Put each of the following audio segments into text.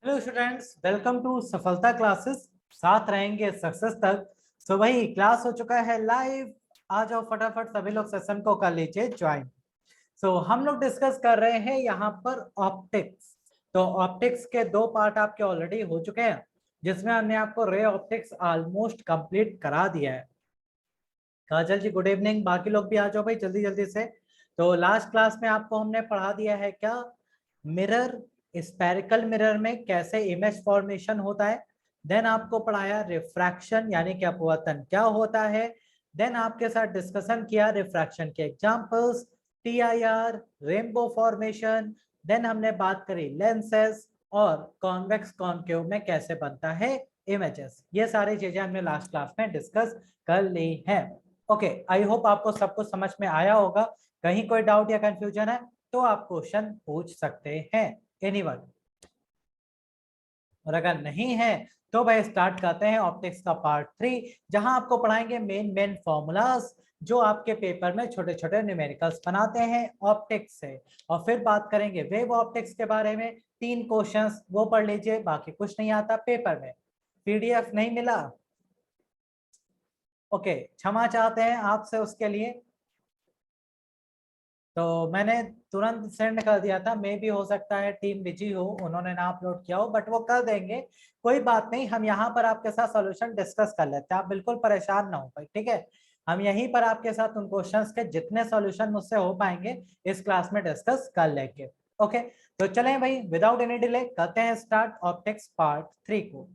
Hello students, welcome to सफलता classes. साथ रहेंगे सक्सेस तक। सो भाई क्लास हो चुका है लाइव। आ जाओ फटाफट सभी लोग सेशन को कर लीजिए ज्वाइन। हम लोग डिस्कस कर रहे हैं यहाँ पर ऑप्टिक्स। तो ऑप्टिक्स के दो पार्ट आपके ऑलरेडी हो चुके हैं, जिसमें हमने आपको रे ऑप्टिक्स ऑलमोस्ट कंप्लीट करा दिया है। काजल जी गुड इवनिंग, बाकी लोग भी आ जाओ भाई जल्दी जल्दी से। तो लास्ट क्लास में आपको हमने पढ़ा दिया है क्या, मिरर, स्पेरिकल मिरर में कैसे इमेज फॉर्मेशन होता है। देन आपको पढ़ाया रिफ्रैक्शन यानी कि अपवर्तन क्या होता है। देन आपके साथ डिस्कशन किया रिफ्रैक्शन के एग्जांपल्स, टीआईआर, रेनबो फॉर्मेशन। देन हमने बात करी लेंसेज और कॉन्वेक्स कॉनकेव में कैसे बनता है इमेजेस। ये सारी चीजें हमने लास्ट क्लास में डिस्कस कर ली हैं। ओके, आई होप आपको सब कुछ समझ में आया होगा। कहीं कोई डाउट या कंफ्यूजन है तो आप क्वेश्चन पूछ सकते हैं, एनीवन। और अगर नहीं है तो भाई स्टार्ट करते हैं ऑप्टिक्स का पार्ट 3, जहां आपको पढ़ाएंगे मेन मेन फॉर्मूलाज जो आपके पेपर में छोटे छोटे न्यूमेरिकल्स बनाते हैं ऑप्टिक्स से। और फिर बात करेंगे वेव ऑप्टिक्स के बारे में, 3 क्वेश्चंस वो पढ़ लीजिए, बाकी कुछ नहीं आता पेपर में। पीडीएफ नहीं मिला, ओके क्षमा चाहते हैं आपसे उसके लिए। तो मैंने तुरंत सेंड कर दिया था, मे भी हो सकता है टीम बिजी हो, उन्होंने ना अपलोड किया हो, बट वो कर देंगे। कोई बात नहीं, हम यहाँ पर आपके साथ सॉल्यूशन डिस्कस कर लेते हैं, आप बिल्कुल परेशान ना हो भाई, ठीक है। हम यहीं पर आपके साथ उन क्वेश्चंस के जितने सॉल्यूशन मुझसे हो पाएंगे इस क्लास में डिस्कस कर लेंगे। ओके, तो चलें भाई विदाउट एनी डिले करते हैं स्टार्ट ऑप्टिक्स पार्ट 3 को।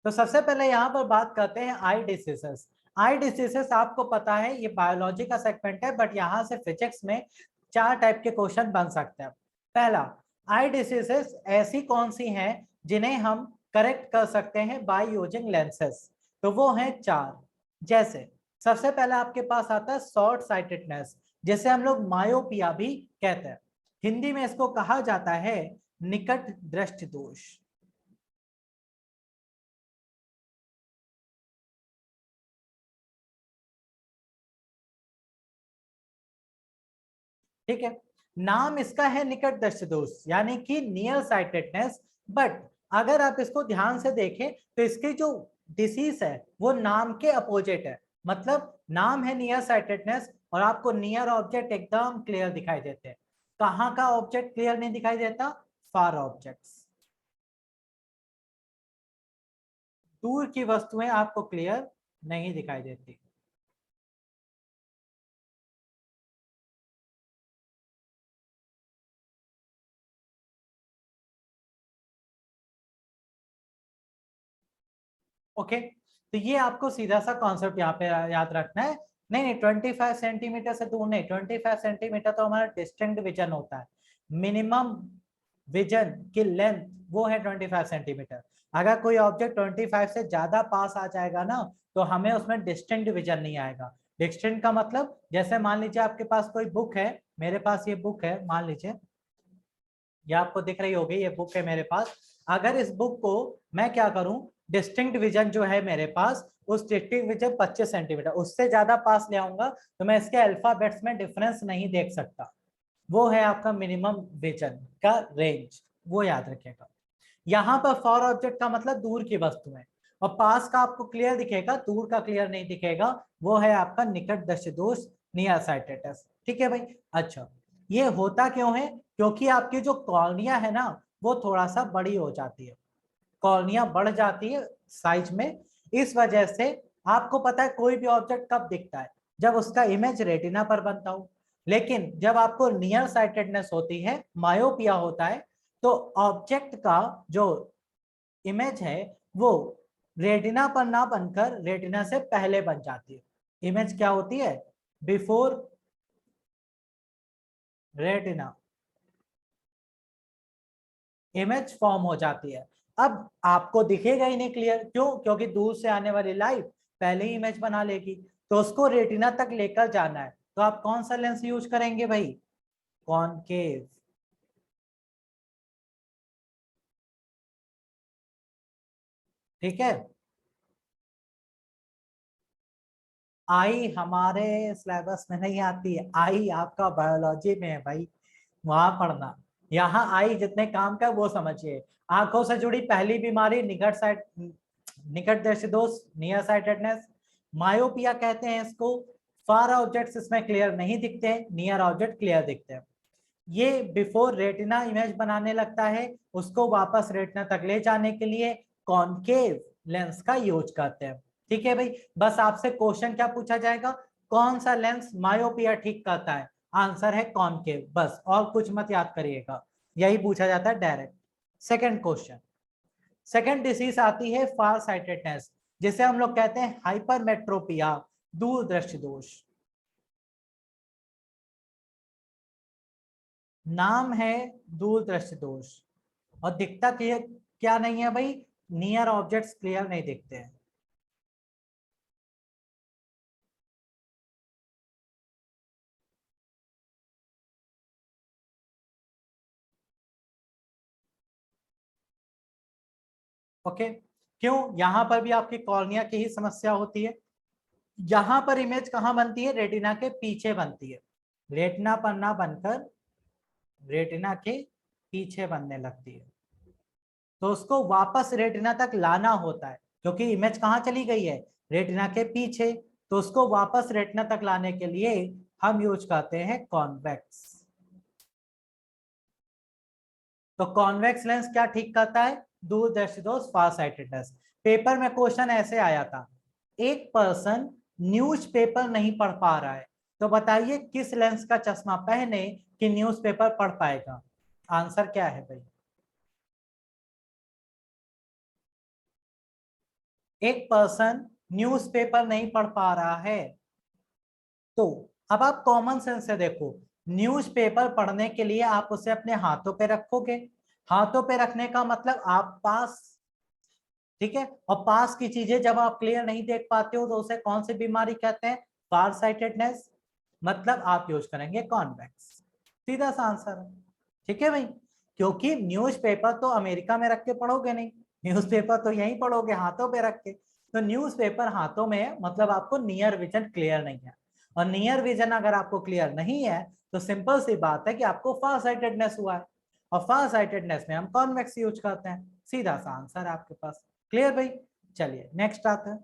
तो सबसे पहले यहाँ पर बात करते हैं आई डिसीजेस। आई डिसीजेस आपको पता है ये बायोलॉजी का सेगमेंट है, बट यहाँ से फिजिक्स में 4 टाइप के क्वेश्चन बन सकते हैं। पहला, आई डिसीजेस ऐसी कौन सी हैं जिन्हें हम करेक्ट कर सकते हैं बाय यूजिंग लेंसेज। तो वो हैं 4। जैसे सबसे पहले आपके पास आता है शॉर्ट साइटेडनेस, जिसे हम लोग मायोपिया भी कहते हैं। हिंदी में इसको कहा जाता है निकट दृष्टि दोष। ठीक है, नाम इसका है निकट दृष्टि दोष यानी कि नियर साइटेडनेस। बट अगर आप इसको ध्यान से देखें तो इसकी जो डिसीज है वो नाम के अपोजिट है। मतलब नाम है नियर साइटेडनेस और आपको नियर ऑब्जेक्ट एकदम क्लियर दिखाई देते हैं। कहाँ का ऑब्जेक्ट क्लियर नहीं दिखाई देता? फार ऑब्जेक्ट्स, दूर की वस्तुएं आपको क्लियर नहीं दिखाई देती। ओके, तो ये आपको सीधा सा कॉन्सेप्ट यहाँ पे याद रखना है। नहीं नहीं, 25 सेंटीमीटर से दूर नहीं, 25 सेंटीमीटर तो हमारा डिस्टिंक्ट विजन होता है। मिनिमम विजन की लेंथ वो है 25 सेंटीमीटर। अगर कोई ऑब्जेक्ट 25 से ज्यादा पास आ जाएगा ना तो हमें उसमें डिस्टिंक्ट विजन नहीं आएगा। डिस्टिंक्ट का मतलब जैसे मान लीजिए आपके पास कोई बुक है, मेरे पास ये बुक है मान लीजिए, ये आपको दिख रही होगी, ये बुक है मेरे पास। अगर इस बुक को मैं क्या करूं, डिस्टिंक्ट विजन जो है मेरे पास, उस डिस्टिंक्ट विजन 25 सेंटीमीटर उससे ज्यादा पास ले आऊंगा तो मैं इसके अल्फाबेट्स में डिफरेंस नहीं देख सकता। वो है आपका मिनिमम विजन का रेंज, वो याद रखिएगा। यहाँ पर फॉर ऑब्जेक्ट का मतलब दूर की वस्तु है, और पास का आपको क्लियर दिखेगा, दूर का क्लियर नहीं दिखेगा। वो है आपका निकट दृष्टि दोष, नियर साइटेडनेस। ठीक है भाई। अच्छा, ये होता क्यों है? क्योंकि आपकी जो कॉर्निया है ना वो थोड़ा सा बड़ी हो जाती है, कॉर्निया बढ़ जाती है साइज में। इस वजह से आपको पता है कोई भी ऑब्जेक्ट कब दिखता है, जब उसका इमेज रेटिना पर बनता हो। लेकिन जब आपको नियर साइटेडनेस होती है, मायोपिया होता है, तो ऑब्जेक्ट का जो इमेज है वो रेटिना पर ना बनकर रेटिना से पहले बन जाती है। इमेज क्या होती है? बिफोर रेटिना इमेज फॉर्म हो जाती है। अब आपको दिखेगा ही नहीं क्लियर, क्यों? क्योंकि दूर से आने वाली लाइट पहले ही इमेज बना लेगी। तो उसको रेटिना तक लेकर जाना है, तो आप कौन सा लेंस यूज करेंगे भाई? कॉनकेव। ठीक है, आई हमारे सिलेबस में नहीं आती है, आई आपका बायोलॉजी में है भाई, वहां पढ़ना। यहाँ आई जितने काम का वो समझिए। आंखों से जुड़ी पहली बीमारी निकट दृष्टि दोष, नियर साइटेडनेस। मायोपिया कहते हैं इसको। फार ऑब्जेक्ट्स इसमें क्लियर नहीं दिखते हैं, नियर ऑब्जेक्ट क्लियर दिखते हैं। ये बिफोर रेटिना इमेज बनाने लगता है, उसको वापस रेटिना तक ले जाने के लिए कॉनकेव लेंस का यूज करते हैं। ठीक है भाई, बस आपसे क्वेश्चन क्या पूछा जाएगा, कौन सा लेंस मायोपिया ठीक करता है, आंसर है कॉनकेव, बस और कुछ मत याद करिएगा, यही पूछा जाता है direct. Second question, second disease आती है फार साइटेडनेस, जिसे हम लोग कहते हैं हाइपरमेट्रोपिया, दूरदृष्टि दोष। नाम है दूरदृष्टि दोष, और दिखता क्या नहीं है भाई, नियर ऑब्जेक्ट्स क्लियर नहीं दिखते हैं। ओके, क्यों, यहां पर भी आपकी कॉर्निया की ही समस्या होती है। यहां पर इमेज कहां बनती है, रेटिना के पीछे बनती है, रेटिना पर ना बनकर रेटिना के पीछे बनने लगती है, तो उसको वापस रेटिना तक लाना होता है, क्योंकि इमेज कहां चली गई है, रेटिना के पीछे, तो उसको वापस रेटिना तक लाने के लिए हम यूज करते हैं कॉन्वेक्स। तो कॉन्वेक्स लेंस क्या ठीक करता है, दूरदृष्टि दोष, फार साइटेडनेस। पेपर में क्वेश्चन ऐसे आया था, एक पर्सन न्यूज़पेपर नहीं पढ़ पा रहा है, तो बताइए किस लेंस का चश्मा पहने कि न्यूज़पेपर पढ़ पाएगा, आंसर क्या है भाई। एक पर्सन न्यूज़पेपर नहीं पढ़ पा रहा है, तो अब आप कॉमन सेंस से देखो, न्यूज़पेपर पढ़ने के लिए आप उसे अपने हाथों पे रखोगे, हाथों पे रखने का मतलब आप पास, ठीक है, और पास की चीजें जब आप क्लियर नहीं देख पाते हो तो उसे कौन सी बीमारी कहते हैं, फार साइटेडनेस, मतलब आप यूज करेंगे कॉन्वेक्स, सीधा सा आंसर है। ठीक है भाई, क्योंकि न्यूज़पेपर तो अमेरिका में रख के पढ़ोगे नहीं, न्यूज़पेपर तो यहीं पढ़ोगे हाथों पे रख के, तो न्यूज़पेपर हाथों में है, मतलब आपको नियर विजन क्लियर नहीं है, और नियर विजन अगर आपको क्लियर नहीं है तो सिंपल सी बात है कि आपको फार साइटेडनेस हुआ है, और फार साइटेडनेस में हम कॉन्वेक्स यूज करते हैं, सीधा सा आंसर है आपके पास। क्लियर भाई, चलिए नेक्स्ट आता है।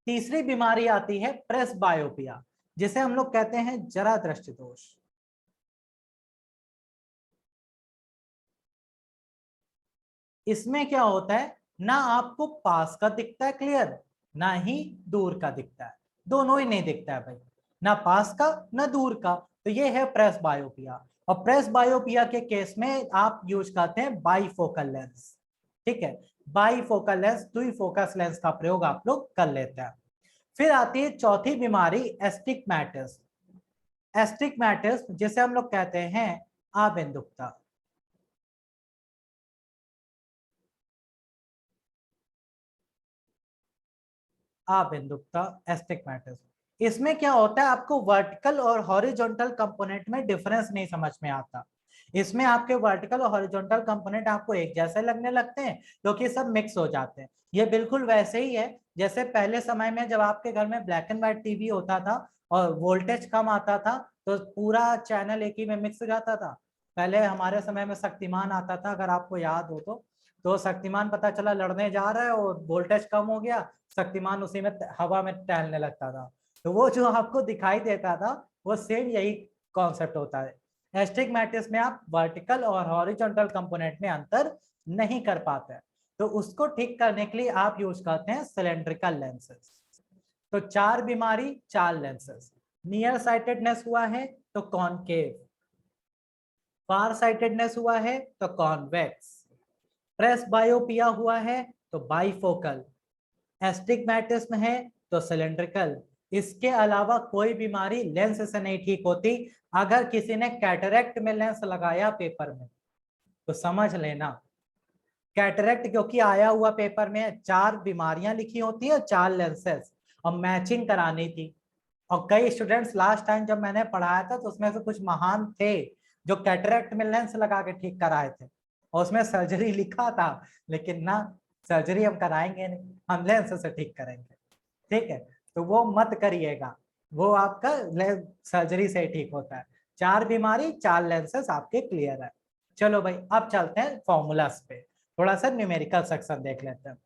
तीसरी बीमारी आती है प्रेस बायोपिया, जिसे हम लोग कहते हैं जरा दृष्टि दोष। इसमें क्या होता है, ना आपको पास का दिखता है क्लियर, ना ही दूर का दिखता है, दोनों ही नहीं दिखता है भाई, ना पास का ना दूर का, तो ये है प्रेस बायोपिया। और प्रेस बायोपिया के केस में आप यूज करते हैं बाईफोकल लेंस, ठीक है, बाईफोकल लेंस, द्विफोकस लेंस का प्रयोग आप लोग कर लेते हैं। फिर आती है चौथी बीमारी एस्टिग्मेटिस, एस्टिग्मेटिस जिसे हम लोग कहते हैं आबिंदुकता, आबिंदुकता एस्टिग्मेटिस। इसमें क्या होता है, आपको वर्टिकल और हॉरिजॉन्टल कंपोनेंट में डिफरेंस नहीं समझ में आता, इसमें आपके वर्टिकल और हॉरिजॉन्टल कंपोनेंट आपको एक जैसे लगने लगते हैं, क्योंकि सब मिक्स हो जाते हैं। ये बिल्कुल वैसे ही है जैसे पहले समय में जब आपके घर में ब्लैक एंड व्हाइट टीवी होता था और वोल्टेज कम आता था, तो पूरा चैनल एक ही में मिक्स हो जाता था। पहले हमारे समय में शक्तिमान आता था, अगर आपको याद हो तो शक्तिमान पता चला लड़ने जा रहा है और वोल्टेज कम हो गया, शक्तिमान उसी में हवा में टहलने लगता था, तो वो जो आपको दिखाई देता था वो सेम यही कॉन्सेप्ट होता है। एस्टिग्मेटिस में आप वर्टिकल और हॉरिजॉन्टल कंपोनेंट में अंतर नहीं कर पाते, तो उसको ठीक करने के लिए आप यूज करते हैं सिलेंड्रिकल लेंसेज। तो चार बीमारी चार लेंसेज, नियर साइटेडनेस हुआ है तो कॉनकेव, फार साइटेडनेस हुआ है तो कॉन्वेक्स, प्रेस बायोपिया हुआ है तो बाइफोकल, एस्टिग्मेटिस्म है तो सिलेंड्रिकल। इसके अलावा कोई बीमारी लेंस से नहीं ठीक होती। अगर किसी ने कैटरेक्ट में लेंस लगाया पेपर में तो समझ लेना, कैटरेक्ट क्योंकि आया हुआ पेपर में चार बीमारियां लिखी होती है, चार लेंसेस, और मैचिंग करानी थी। और कई स्टूडेंट्स लास्ट टाइम जब मैंने पढ़ाया था तो उसमें से कुछ महान थे जो कैटरेक्ट में लेंस लगा के ठीक कराए थे, और उसमें सर्जरी लिखा था, लेकिन ना, सर्जरी हम कराएंगे नहीं, हम लेंस से ठीक करेंगे, ठीक है, तो वो मत करिएगा, वो आपका सर्जरी से ठीक होता है। 4 बीमारी 4 लेंसेस आपके क्लियर है। चलो भाई अब चलते हैं फॉर्मूलास पे, थोड़ा सा न्यूमेरिकल सेक्शन देख लेते हैं।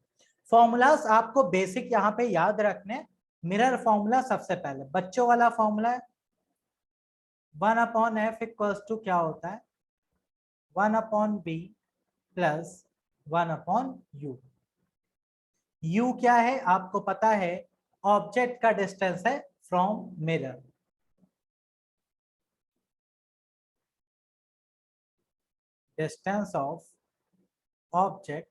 फॉर्मूलास आपको बेसिक यहाँ पे याद रखने। मिरर फॉर्मूला सबसे पहले बच्चों वाला फॉर्मूला है, 1/f इक्वल्स टू क्या होता है, 1/b प्लस 1/u। u क्या है आपको पता है, ऑब्जेक्ट का डिस्टेंस है from mirror. Distance of object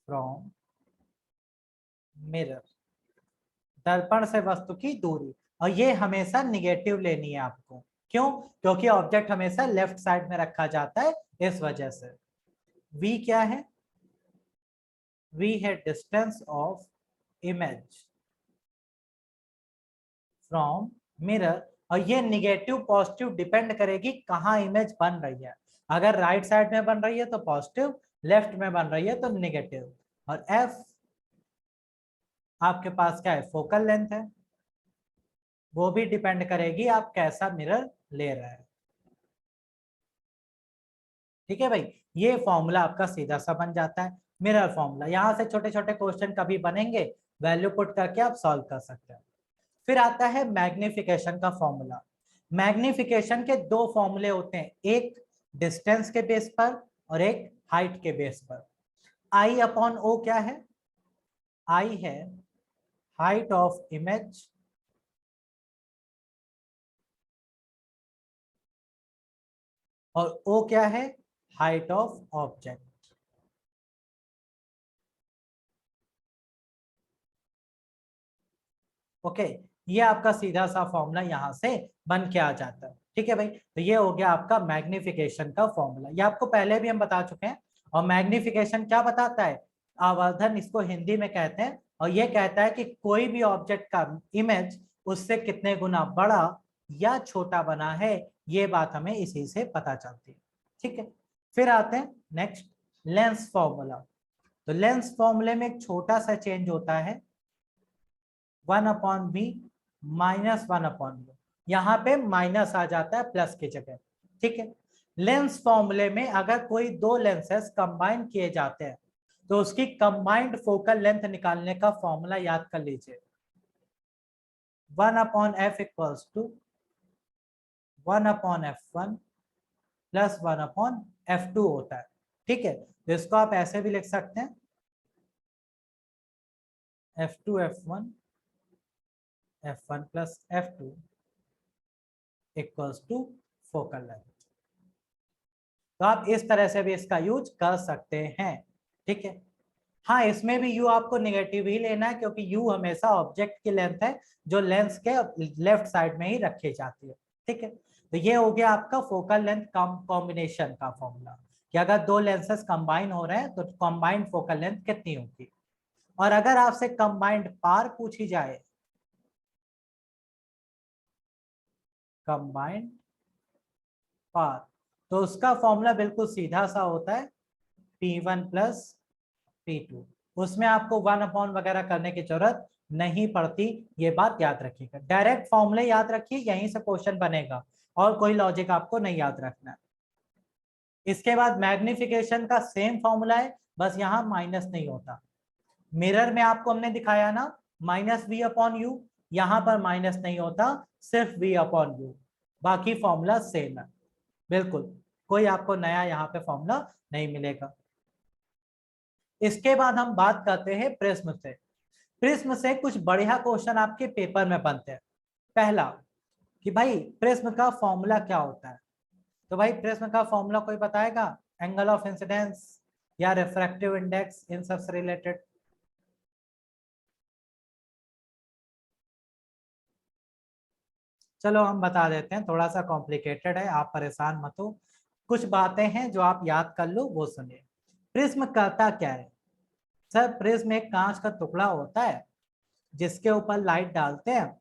from mirror, दर्पण से वस्तु की दूरी। और ये हमेशा निगेटिव लेनी है आपको, क्यों, क्योंकि ऑब्जेक्ट हमेशा लेफ्ट साइड में रखा जाता है, इस वजह से। v क्या है, v है distance of image from mirror. और ये निगेटिव पॉजिटिव डिपेंड करेगी कहाँ इमेज बन रही है। अगर राइट साइड में बन रही है तो पॉजिटिव, लेफ्ट में बन रही है तो निगेटिव। और f आपके पास क्या है, फोकल लेंथ है, वो भी डिपेंड करेगी आप कैसा मिरर ले रहे हैं। ठीक है भाई, ये फॉर्मूला आपका सीधा सा बन जाता है मिरर फॉर्मूला। यहाँ से छोटे छोटे क्वेश्चन कभी बनेंगे, वैल्यू पुट करके आप सॉल्व कर सकते हैं। फिर आता है मैग्निफिकेशन का फॉर्मूला। मैग्निफिकेशन के दो फॉर्मूले होते हैं, एक डिस्टेंस के बेस पर और एक हाइट के बेस पर। I/O क्या है, I है हाइट ऑफ इमेज और O क्या है, हाइट ऑफ ऑब्जेक्ट। ओके, ये आपका सीधा सा फॉर्मूला यहाँ से बन के आ जाता है। ठीक है भाई, तो ये हो गया आपका मैग्निफिकेशन का फॉर्मूला, ये आपको पहले भी हम बता चुके हैं। और मैग्निफिकेशन क्या बताता है, आवर्धन इसको हिंदी में कहते हैं। और ये कहता है कि कोई भी ऑब्जेक्ट का इमेज उससे कितने गुना बड़ा या छोटा बना है, ये बात हमें इसी से पता चलती है। ठीक है, फिर आते हैं नेक्स्ट, लेंस फॉर्मूला। तो लेंस फॉर्मूले में एक छोटा सा चेंज होता है, 1/b माइनस 1/u। यहाँ पे माइनस आ जाता है प्लस की जगह। ठीक है, लेंस फॉर्मूले में अगर कोई दो लेंसेस कंबाइन किए जाते हैं तो उसकी कंबाइंड फोकल लेंथ निकालने का फॉर्मूला याद कर लीजिए, 1/f equals to 1/f1 plus 1/f2 होता है। ठीक है, तो इसको आप ऐसे भी लिख सकते हैं, f2 f1 f1 plus f2 equals to focal length. तो आप इस तरह से भी इसका यूज कर सकते हैं। ठीक है, हाँ इसमें भी u आपको नेगेटिव ही लेना है, क्योंकि u हमेशा ऑब्जेक्ट की लेंथ है जो लेंस के लेफ्ट साइड में ही रखी जाती है। ठीक है, तो ये हो गया आपका फोकल लेंथ कॉम्बिनेशन का फॉर्मूला, कि अगर दो लेंसेस कंबाइन हो रहे हैं तो कंबाइंड फोकल लेंथ कितनी होगी। और अगर आपसे कंबाइंड पार पूछी जाए, कंबाइंड पार, तो उसका फॉर्मूला बिल्कुल सीधा सा होता है, P1 प्लस P2। उसमें आपको 1/ वगैरह करने की जरूरत नहीं पड़ती, ये बात याद रखिएगा। डायरेक्ट फॉर्मूले याद रखिए, यहीं से क्वेश्चन बनेगा, और कोई लॉजिक आपको नहीं याद रखना है। इसके बाद मैग्निफिकेशन का सेम फॉर्मूला है, बस यहाँ माइनस नहीं होता। मिरर में आपको हमने दिखाया ना, -v/u, यहाँ पर माइनस नहीं होता, सिर्फ v/u। बाकी फॉर्मूला सेम है बिल्कुल, कोई आपको नया यहाँ पे फॉर्मूला नहीं मिलेगा। इसके बाद हम बात करते हैं प्रिज्म से। प्रिज्म से कुछ बढ़िया क्वेश्चन आपके पेपर में बनते हैं। पहला कि भाई प्रिज्म का फॉर्मूला क्या होता है, तो भाई प्रिज्म का फॉर्मूला कोई बताएगा, एंगल ऑफ इंसिडेंस या रिफ्रैक्टिव इंडेक्स, इन सब से रिलेटेड। चलो हम बता देते हैं, थोड़ा सा कॉम्प्लिकेटेड है, आप परेशान मत हो, कुछ बातें हैं जो आप याद कर लो, वो सुनिए। प्रिज्म करता क्या है सर, प्रिज्म एक कांच का टुकड़ा होता है जिसके ऊपर लाइट डालते हैं,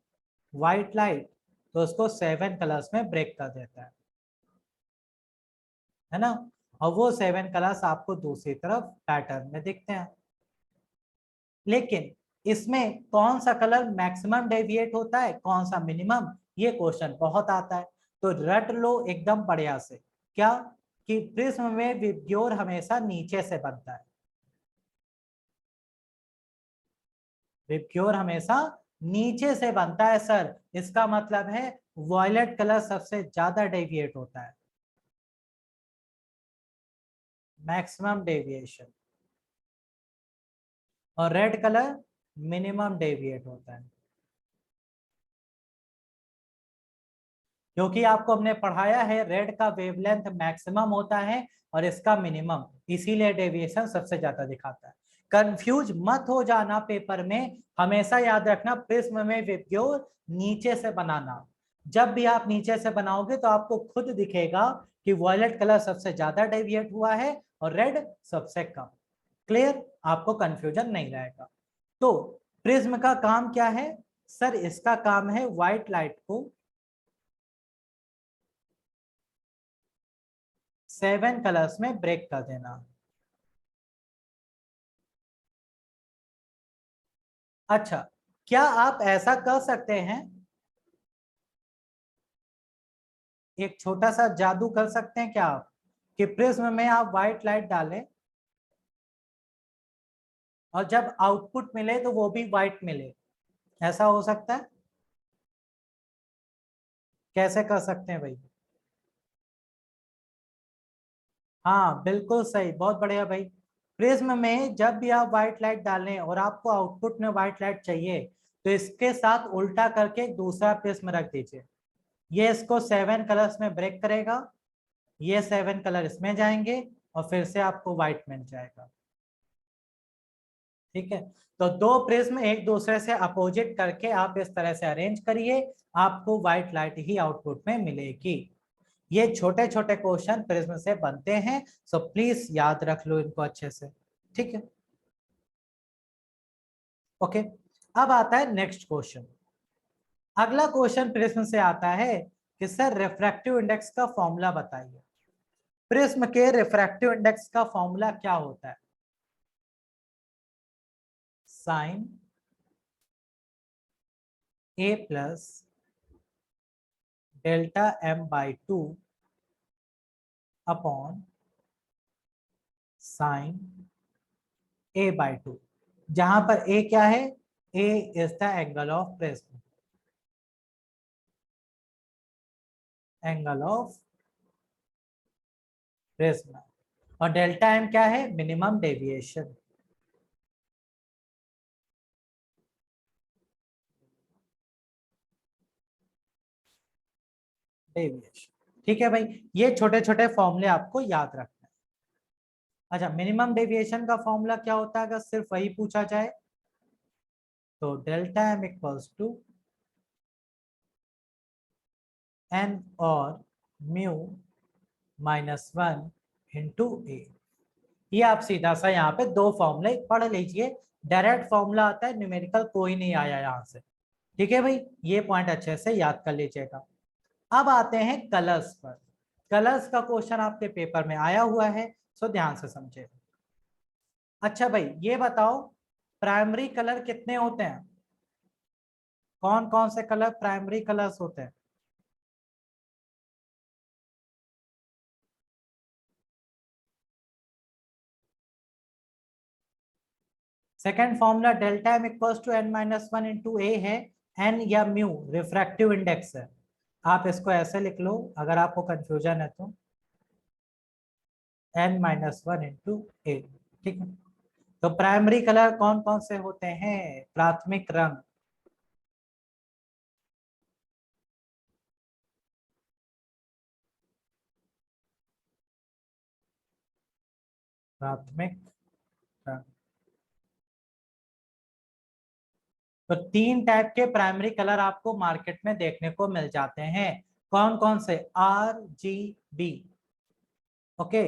व्हाइट लाइट, तो उसको 7 कलर्स में ब्रेक कर देता है ना। और वो 7 कलर्स आपको दूसरी तरफ पैटर्न में दिखते हैं। लेकिन इसमें कौन सा कलर मैक्सिमम डेविएट होता है, कौन सा मिनिमम, ये क्वेश्चन बहुत आता है। तो रट लो एकदम बढ़िया से, क्या कि प्रिज्म में विबग्योर हमेशा नीचे से बनता है, विबग्योर हमेशा नीचे से बनता है सर। इसका मतलब है वॉयलेट कलर सबसे ज्यादा डेविएट होता है, मैक्सिमम डेविएशन, और रेड कलर मिनिमम डेविएट होता है। क्योंकि आपको हमने पढ़ाया है रेड का वेवलेंथ मैक्सिमम होता है और इसका मिनिमम, इसीलिए डेविएशन सबसे ज्यादा दिखाता है। कंफ्यूज मत हो जाना पेपर में, हमेशा याद रखना प्रिज्म में विबग्योर नीचे से बनाना। जब भी आप नीचे से बनाओगे तो आपको खुद दिखेगा कि वॉयलेट कलर सबसे ज्यादा डेविएट हुआ है और रेड सबसे कम। क्लियर, आपको कंफ्यूजन नहीं रहेगा। तो प्रिज्म का काम क्या है सर, इसका काम है व्हाइट लाइट को 7 कलर्स में ब्रेक कर देना। अच्छा, क्या आप ऐसा कर सकते हैं, एक छोटा सा जादू कर सकते हैं क्या आप, कि प्रिज्म में आप व्हाइट लाइट डालें और जब आउटपुट मिले तो वो भी व्हाइट मिले, ऐसा हो सकता है? कैसे कर सकते हैं भाई? हाँ बिल्कुल सही, बहुत बढ़िया भाई। प्रिज्म में जब भी आप व्हाइट लाइट डालें और आपको आउटपुट में व्हाइट लाइट चाहिए, तो इसके साथ उल्टा करके दूसरा प्रिज्म रख दीजिए। ये इसको 7 कलर्स में ब्रेक करेगा, ये 7 कलर इसमें जाएंगे और फिर से आपको व्हाइट मिल जाएगा। ठीक है, तो दो प्रिज्म एक दूसरे से अपोजिट करके आप इस तरह से अरेंज करिए, आपको व्हाइट लाइट ही आउटपुट में मिलेगी। ये छोटे छोटे क्वेश्चन प्रिज्म से बनते हैं, सो प्लीज याद रख लो इनको अच्छे से। ठीक है, ओके। अब आता है नेक्स्ट क्वेश्चन। अगला क्वेश्चन प्रिज्म से आता है कि सर रिफ्रैक्टिव इंडेक्स का फॉर्मूला बताइए। प्रिज्म के रिफ्रैक्टिव इंडेक्स का फॉर्मूला क्या होता है? Sine A plus delta M by 2 upon sine A by 2, जहां पर ए क्या है, A is the angle of prism, angle of prism, और डेल्टा एम क्या है, मिनिमम डेविएशन। डेविएशन, ठीक है भाई, ये छोटे छोटे फॉर्मूले आपको याद रखना है। अच्छा, मिनिमम डेविएशन का फॉर्मूला क्या होता है अगर सिर्फ वही पूछा जाए, तो delta M equals to N और म्यू -1 इंटू ए। ये आप सीधा सा यहाँ पे दो फॉर्मूले पढ़ लीजिए, डायरेक्ट फॉर्मूला आता है, न्यूमेरिकल कोई नहीं आया यहाँ से। ठीक है भाई, ये पॉइंट अच्छे से याद कर लीजिएगा। अब आते हैं कलर्स पर। कलर्स का क्वेश्चन आपके पेपर में आया हुआ है, सो ध्यान से समझे। अच्छा भाई, ये बताओ प्राइमरी कलर कितने होते हैं, कौन कौन से कलर प्राइमरी कलर्स होते हैं? Second formula delta M equals to N minus one into A है, एन या म्यू रिफ्रैक्टिव इंडेक्स है। आप इसको ऐसे लिख लो अगर आपको कंफ्यूजन है तो, n-1 इंटू ए। ठीक है, तो प्राइमरी कलर कौन कौन से होते हैं, प्राथमिक रंग, प्राथमिक रंग। तो 3 टाइप के प्राइमरी कलर आपको मार्केट में देखने को मिल जाते हैं, कौन कौन से, RGB। ओके,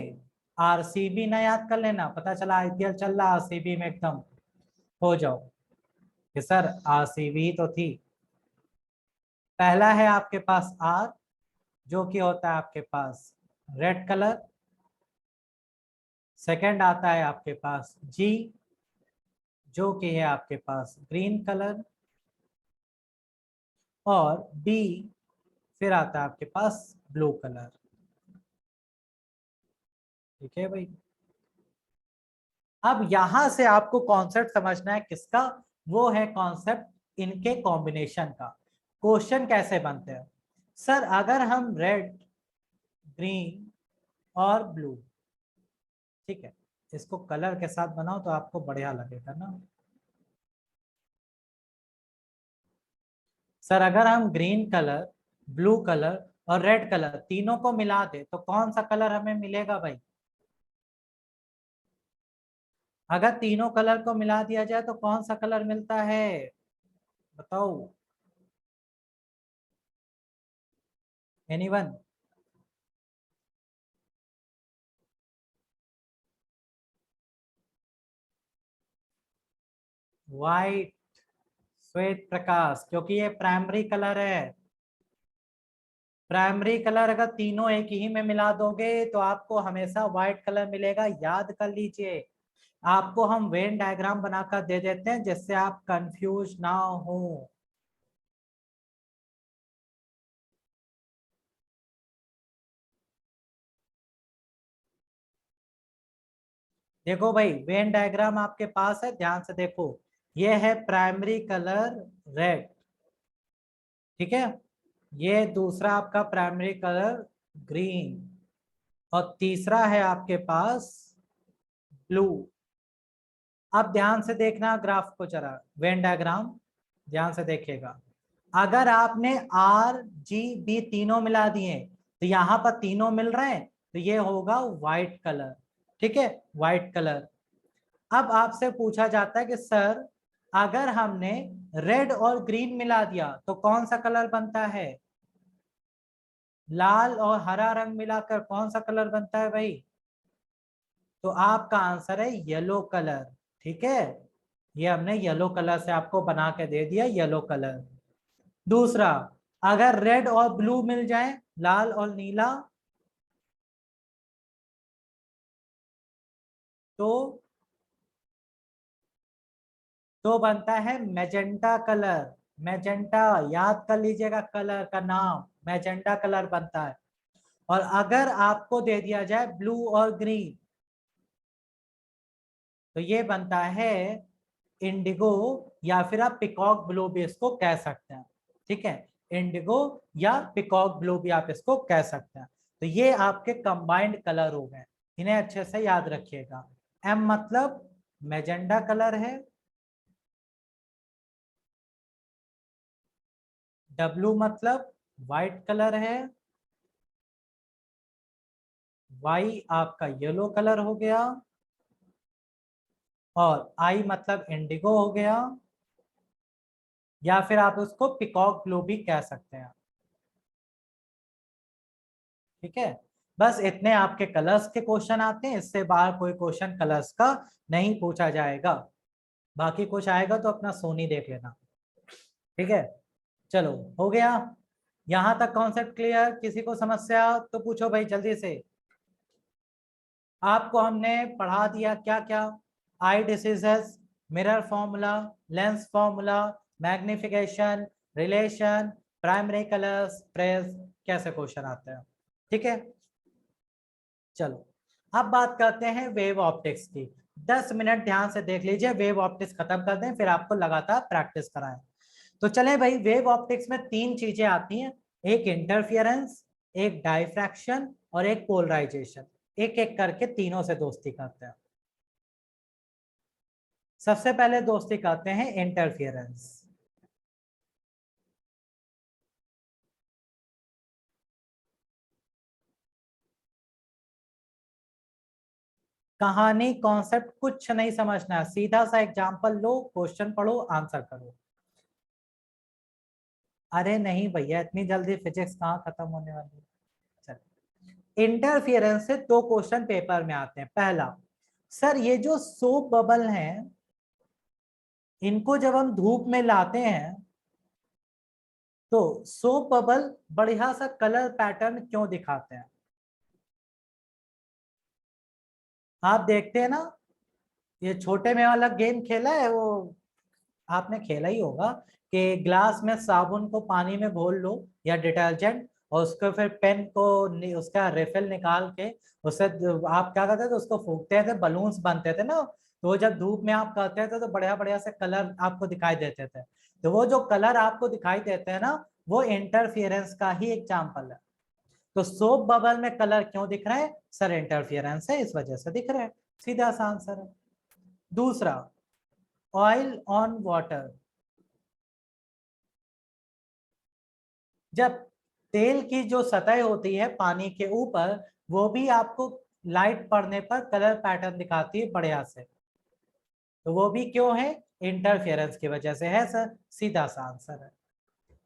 RCB ना याद कर लेना, पता चला IPL चल रहा RCB में एकदम हो जाओ कि सर RCB तो थी। पहला है आपके पास R, जो कि होता है आपके पास रेड कलर। सेकंड आता है आपके पास G, जो कि है आपके पास ग्रीन कलर, और बी फिर आता है आपके पास ब्लू कलर। ठीक है भाई, अब यहां से आपको कॉन्सेप्ट समझना है किसका, वो है कॉन्सेप्ट इनके कॉम्बिनेशन का। क्वेश्चन कैसे बनते हैं, सर अगर हम रेड, ग्रीन और ब्लू, ठीक है, इसको कलर के साथ बनाओ तो आपको बढ़िया लगेगा ना। सर अगर हम ग्रीन कलर, ब्लू कलर और रेड कलर तीनों को मिला दे तो कौन सा कलर हमें मिलेगा भाई? अगर तीनों कलर को मिला दिया जाए तो कौन सा कलर मिलता है, बताओ, एनीवन? वाइट, श्वेत प्रकाश, क्योंकि ये प्राइमरी कलर है। प्राइमरी कलर अगर तीनों एक ही में मिला दोगे तो आपको हमेशा व्हाइट कलर मिलेगा, याद कर लीजिए। आपको हम वेन डायग्राम बनाकर दे देते हैं जिससे आप कंफ्यूज ना हो। देखो भाई, वेन डायग्राम आपके पास है, ध्यान से देखो। ये है प्राइमरी कलर रेड, ठीक है, ये दूसरा आपका प्राइमरी कलर ग्रीन, और तीसरा है आपके पास ब्लू। अब ध्यान से देखना ग्राफ को जरा, वेन डायग्राम ध्यान से देखिएगा। अगर आपने आर जी बी तीनों मिला दिए तो यहाँ पर तीनों मिल रहे हैं, तो ये होगा व्हाइट कलर। ठीक है, व्हाइट कलर। अब आपसे पूछा जाता है कि सर अगर हमने रेड और ग्रीन मिला दिया तो कौन सा कलर बनता है? लाल और हरा रंग मिलाकर कौन सा कलर बनता है भाई? तो आपका आंसर है येलो कलर। ठीक है, ये हमने येलो कलर से आपको बना के दे दिया, येलो कलर। दूसरा, अगर रेड और ब्लू मिल जाए, लाल और नीला, तो बनता है मैजेंटा कलर। मैजेंटा, याद कर लीजिएगा कलर का नाम, मैजेंटा कलर बनता है। और अगर आपको दे दिया जाए ब्लू और ग्रीन तो ये बनता है इंडिगो, या फिर आप पिकॉक ब्लू भी इसको कह सकते हैं। ठीक है, इंडिगो या पिकॉक ब्लू भी आप इसको कह सकते हैं। तो ये आपके कंबाइंड कलर हो गए, इन्हें अच्छे से याद रखिएगा। एम मतलब मैजेंडा कलर है, डब्लू मतलब व्हाइट कलर है, वाई आपका येलो कलर हो गया, और आई मतलब इंडिगो हो गया, या फिर आप उसको पिकॉक ब्लू भी कह सकते हैं। ठीक है, बस इतने आपके कलर्स के क्वेश्चन आते हैं, इससे बाहर कोई क्वेश्चन कलर्स का नहीं पूछा जाएगा। बाकी कुछ आएगा तो अपना सोनी देख लेना। ठीक है, चलो, हो गया यहां तक कॉन्सेप्ट क्लियर? किसी को समस्या तो पूछो भाई जल्दी से। आपको हमने पढ़ा दिया क्या क्या, eye diseases, mirror formula, lens formula, magnification, relation, primary colours, press, कैसे क्वेश्चन आते हैं। ठीक है, चलो अब बात करते हैं वेव ऑप्टिक्स की। 10 मिनट ध्यान से देख लीजिए, वेव ऑप्टिक्स खत्म कर दें फिर आपको लगातार प्रैक्टिस कराएं। तो चले भाई, वेव ऑप्टिक्स में तीन चीजें आती हैं, एक इंटरफियरेंस, एक डायफ्रैक्शन और एक पोलराइजेशन। एक एक करके तीनों से दोस्ती करते हैं। सबसे पहले दोस्ती करते हैं इंटरफियरेंस। कहानी कॉन्सेप्ट कुछ नहीं समझना है, सीधा सा एग्जांपल लो, क्वेश्चन पढ़ो, आंसर करो। अरे नहीं भैया, इतनी जल्दी फिजिक्स कहाँ खत्म होने वाली है। चल, इंटरफियरेंस से दो क्वेश्चन पेपर में आते हैं। पहला, सर ये जो सोप बबल हैं, इनको जब हम धूप में लाते हैं तो सोप बबल बढ़िया सा कलर पैटर्न क्यों दिखाते हैं? आप देखते हैं ना, ये छोटे में वाला गेम खेला है वो, आपने खेला ही होगा कि ग्लास में साबुन को पानी में घोल लो या डिटर्जेंट, और उसको फिर पेन को उसका रिफिल निकाल के उससे आप क्या करते थे, उसको फूकते थे, बलून्स बनते थे ना, तो वो जब धूप में आप करते थे तो बढ़िया बढ़िया से कलर आपको दिखाई देते थे। तो वो जो कलर आपको दिखाई देते हैं ना, वो इंटरफियरेंस का ही एग्जाम्पल है। तो सोप बबल में कलर क्यों दिख रहे हैं सर? इंटरफियरेंस है, इस वजह से दिख रहे हैं, सीधा सा आंसर है। दूसरा, ऑयल ऑन वाटर, जब तेल की जो सतह होती है पानी के ऊपर, वो भी आपको लाइट पड़ने पर कलर पैटर्न दिखाती है बढ़िया से, तो वो भी क्यों है? इंटरफियरेंस की वजह से है सर, सीधा सा आंसर है।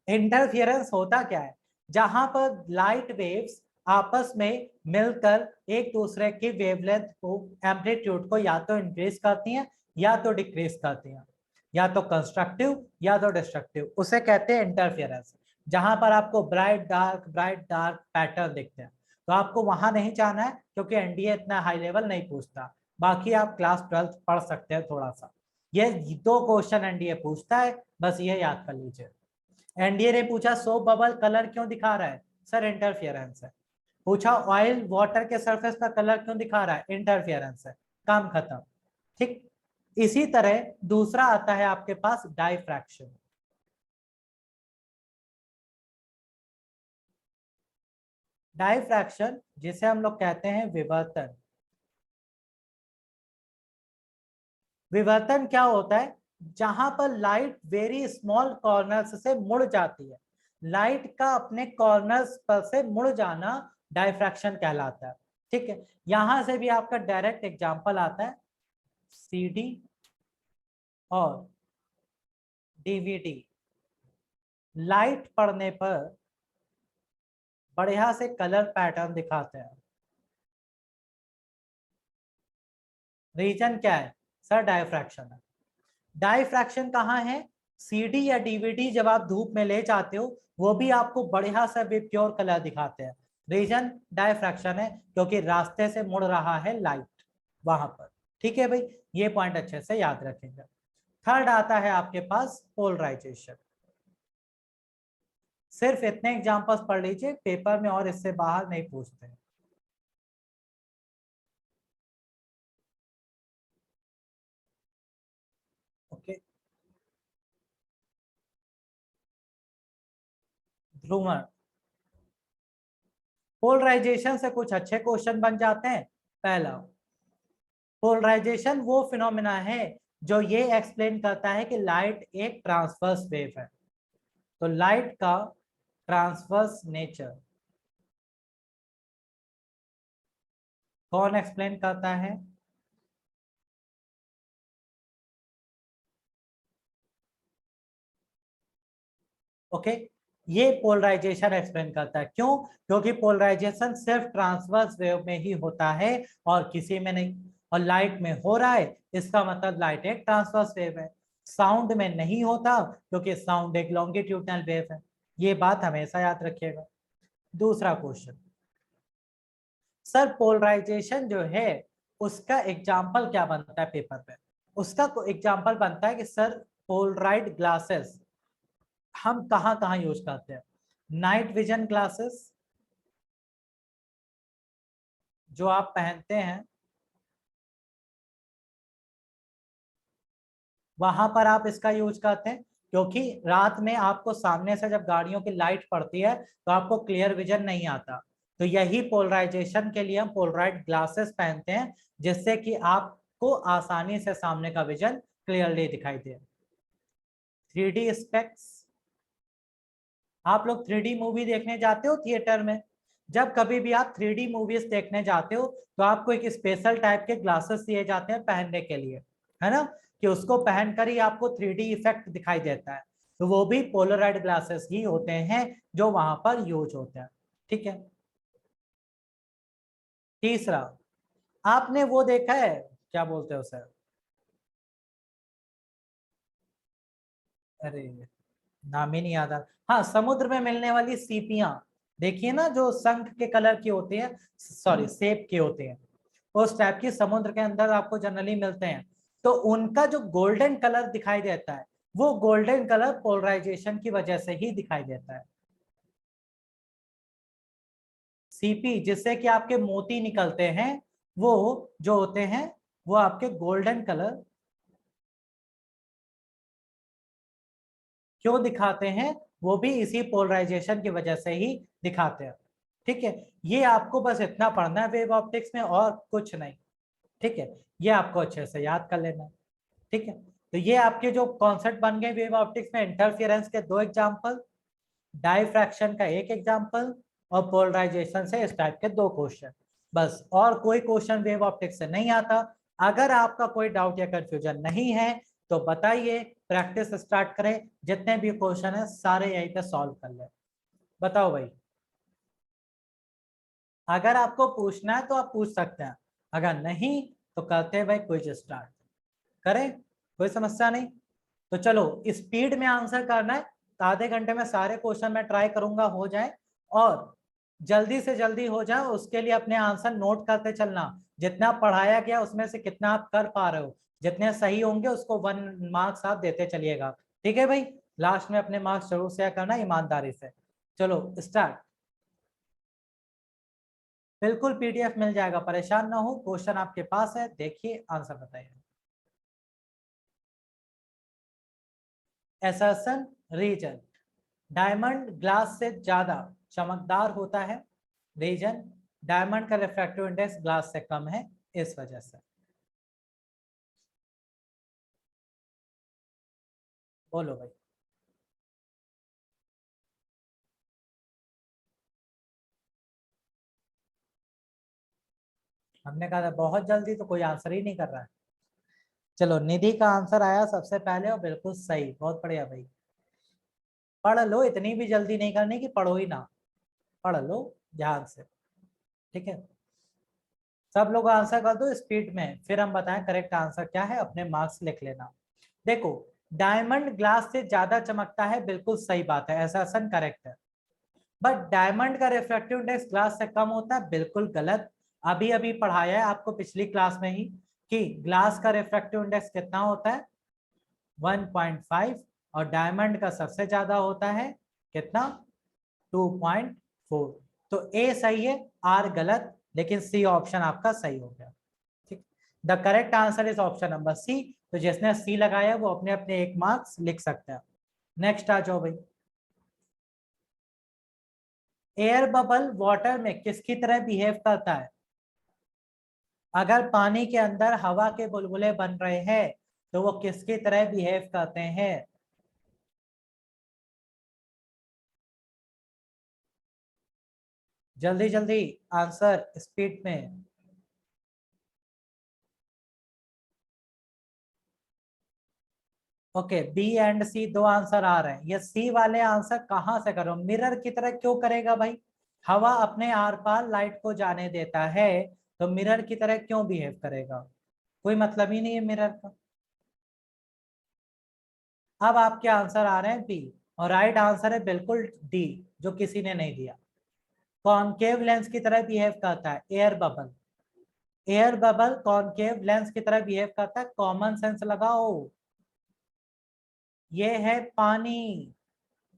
इंटरफियरेंस होता क्या है? जहां पर लाइट वेव्स आपस में मिलकर एक दूसरे की वेवलेंथ को, एम्पलीट्यूड को या तो इंक्रीज करती हैं या तो डिक्रीज करती हैं, या तो कंस्ट्रक्टिव या तो डिस्ट्रक्टिव, उसे कहते हैं इंटरफियरेंस। जहां पर आपको ब्राइट डार्क पैटर्न दिखते हैं, तो आपको वहां नहीं जाना है क्योंकि एनडीए इतना हाई लेवल नहीं पूछता। बाकी आप क्लास 12 पढ़ सकते हैं थोड़ा सा, ये 2 क्वेश्चन एनडीए पूछता है, बस ये याद कर लीजिए। एनडीए ने पूछा सोप बबल कलर क्यों दिखा रहा है सर? इंटरफियरेंस है। पूछा ऑयल वाटर के सरफेस पर कलर क्यों दिखा रहा है? इंटरफियरेंस है, काम खत्म। ठीक, इसी तरह दूसरा आता है आपके पास डाइफ्रैक्शन। डाइफ्रैक्शन जिसे हम लोग कहते हैं विवर्तन। विवर्तन क्या होता है? जहां पर लाइट वेरी स्मॉल कॉर्नर्स से मुड़ जाती है, लाइट का अपने कॉर्नर्स पर से मुड़ जाना डाइफ्रैक्शन कहलाता है। ठीक है, यहां से भी आपका डायरेक्ट एग्जांपल आता है, सीडी और डीवीडी लाइट पड़ने पर बढ़िया से कलर पैटर्न दिखाते हैं। रीजन क्या है सर? डायफ्रैक्शन है। डाइफ्रैक्शन कहाँ है? सीडी या डीवीडी जब आप धूप में ले जाते हो, वो भी आपको बढ़िया सा प्योर कलर दिखाते हैं। रीजन डाइफ्रैक्शन है, क्योंकि रास्ते से मुड़ रहा है लाइट वहां पर। ठीक है भाई, ये पॉइंट अच्छे से याद रखेंगे। थर्ड आता है आपके पास पोलराइजेशन। सिर्फ इतने एग्जांपल्स पढ़ लीजिए, पेपर में और इससे बाहर नहीं पूछते। ओके, ध्रुवण। पोलराइजेशन से कुछ अच्छे क्वेश्चन बन जाते हैं। पहला, पोलराइजेशन वो फिनोमिना है जो ये एक्सप्लेन करता है कि लाइट एक ट्रांसवर्स वेव है। तो लाइट का ट्रांसवर्स नेचर कौन एक्सप्लेन करता है? ओके, ये पोलराइजेशन एक्सप्लेन करता है। क्यों? क्योंकि पोलराइजेशन सिर्फ ट्रांसवर्स वेव में ही होता है और किसी में नहीं, और लाइट में हो रहा है, इसका मतलब लाइट एक ट्रांसवर्स वेव है। साउंड में नहीं होता क्योंकि साउंड एक लॉन्गिट्यूडनल वेव है। ये बात हमेशा याद रखिएगा। दूसरा क्वेश्चन, सर पोलराइजेशन जो है उसका एग्जाम्पल क्या बनता है पेपर पे? उसका एग्जाम्पल बनता है कि सर पोलराइड ग्लासेस हम कहाँ कहाँ यूज करते हैं? नाइट विजन ग्लासेस जो आप पहनते हैं, वहां पर आप इसका यूज करते हैं, क्योंकि रात में आपको सामने से जब गाड़ियों की लाइट पड़ती है तो आपको क्लियर विजन नहीं आता। तो यही पोलराइजेशन के लिए हम पोलराइड ग्लासेस पहनते हैं, जिससे कि आपको आसानी से सामने का विजन क्लियरली दिखाई दे। 3D स्पेक्स, आप लोग 3D मूवी देखने जाते हो थिएटर में? जब कभी भी आप 3D मूवीज देखने जाते हो तो आपको एक स्पेशल टाइप के ग्लासेस दिए जाते हैं पहनने के लिए, है ना, कि उसको पहनकर ही आपको 3D इफेक्ट दिखाई देता है। तो वो भी पोलराइड ग्लासेस ही होते हैं जो वहां पर यूज होते हैं। ठीक है। तीसरा, आपने वो देखा है, क्या बोलते हैं उसे, अरे नाम ही नहीं याद आ। हाँ, समुद्र में मिलने वाली सीपियां, देखिए ना, जो शंख के कलर की होती है, सॉरी सेब के होते हैं, उस टाइप की समुद्र के अंदर आपको जनरली मिलते हैं। तो उनका जो गोल्डन कलर दिखाई देता है वो गोल्डन कलर पोलराइजेशन की वजह से ही दिखाई देता है। सीपी जिससे कि आपके मोती निकलते हैं वो जो होते हैं वो आपके गोल्डन कलर क्यों दिखाते हैं, वो भी इसी पोलराइजेशन की वजह से ही दिखाते हैं। ठीक है, ये आपको बस इतना पढ़ना है वेव ऑप्टिक्स में और कुछ नहीं। ठीक है, ये आपको अच्छे से याद कर लेना है। ठीक है, तो ये आपके जो कॉन्सेप्ट बन गए वेव ऑप्टिक्स में, इंटरफेरेंस के 2 एग्जांपल, डायफ्रैक्शन का 1 एग्जांपल और पोलराइजेशन से इस टाइप के 2 क्वेश्चन। बस और कोई क्वेश्चन वेव ऑप्टिक्स से नहीं आता। अगर आपका कोई डाउट या कंफ्यूजन नहीं है तो बताइए, प्रैक्टिस स्टार्ट करें, जितने भी क्वेश्चन है सारे यहीं पे सॉल्व कर ले। बताओ भाई, अगर आपको पूछना है तो आप पूछ सकते हैं, अगर नहीं तो करते हैं भाई क्विज स्टार्ट करें, कोई समस्या नहीं। तो चलो स्पीड में आंसर करना है, तो आधे घंटे में सारे क्वेश्चन मैं ट्राई करूंगा हो जाए, और जल्दी से जल्दी हो जाए उसके लिए अपने आंसर नोट करते चलना। जितना पढ़ाया गया उसमें से कितना आप कर पा रहे हो, जितने सही होंगे उसको 1 मार्क्स आप देते चलिएगा। ठीक है भाई, लास्ट में अपने मार्क्स जरूर शेयर करना ईमानदारी से। चलो स्टार्ट। बिल्कुल पीडीएफ मिल जाएगा, परेशान ना हो, क्वेश्चन आपके पास है, देखिए आंसर बताइए। एसर्शन रीजन, डायमंड ग्लास से ज्यादा चमकदार होता है, रीजन डायमंड का रिफ्रैक्टिव इंडेक्स ग्लास से कम है, इस वजह से। बोलो भाई। हमने कहा था बहुत जल्दी, तो कोई आंसर ही नहीं कर रहा है। चलो निधि का आंसर आया सबसे पहले और बिल्कुल सही, बहुत बढ़िया भाई। पढ़ लो, इतनी भी जल्दी नहीं करनी कि पढ़ो ही ना, पढ़ लो ध्यान से। ठीक है, सब लोग आंसर कर दो स्पीड में, फिर हम बताएं करेक्ट आंसर क्या है, अपने मार्क्स लिख लेना। देखो, डायमंड ग्लास से ज्यादा चमकता है, बिल्कुल सही बात है, असर्शन करेक्ट है। बट डायमंड का रिफ्रैक्टिव इंडेक्स ग्लास से कम होता है, बिल्कुल गलत। अभी अभी पढ़ाया है आपको पिछली क्लास में ही कि ग्लास का रिफ्रैक्टिव इंडेक्स कितना होता है, 1.5, और डायमंड का सबसे ज्यादा होता है कितना, 2.4। तो ए सही है, आर गलत, लेकिन सी ऑप्शन आपका सही हो गया। ठीक, the correct answer is option number C. तो जिसने सी लगाया वो अपने अपने 1 मार्क्स लिख सकते हैं। नेक्स्ट आ जाओ भाई। एयर बबल वाटर में किसकी तरह बिहेव करता है? अगर पानी के अंदर हवा के बुलबुले बन रहे हैं तो वो किसकी तरह बिहेव करते हैं? जल्दी जल्दी आंसर स्पीड में। Okay, B and C 2 answer आ रहे हैं, ये सी वाले आंसर कहां से करो, मिरर की तरह क्यों करेगा भाई? हवा अपने आर पार लाइट को जाने देता है, तो मिरर की तरह क्यों बिहेव करेगा? कोई मतलब ही नहीं है मिरर का। अब आपके आंसर आ रहे हैं बी, और राइट आंसर है बिल्कुल डी, जो किसी ने नहीं दिया। कॉनकेव लेंस की तरह बिहेव करता है air bubble, air bubble concave lens की तरह बिहेव करता है, कॉमन सेंस लगाओ। ये है पानी,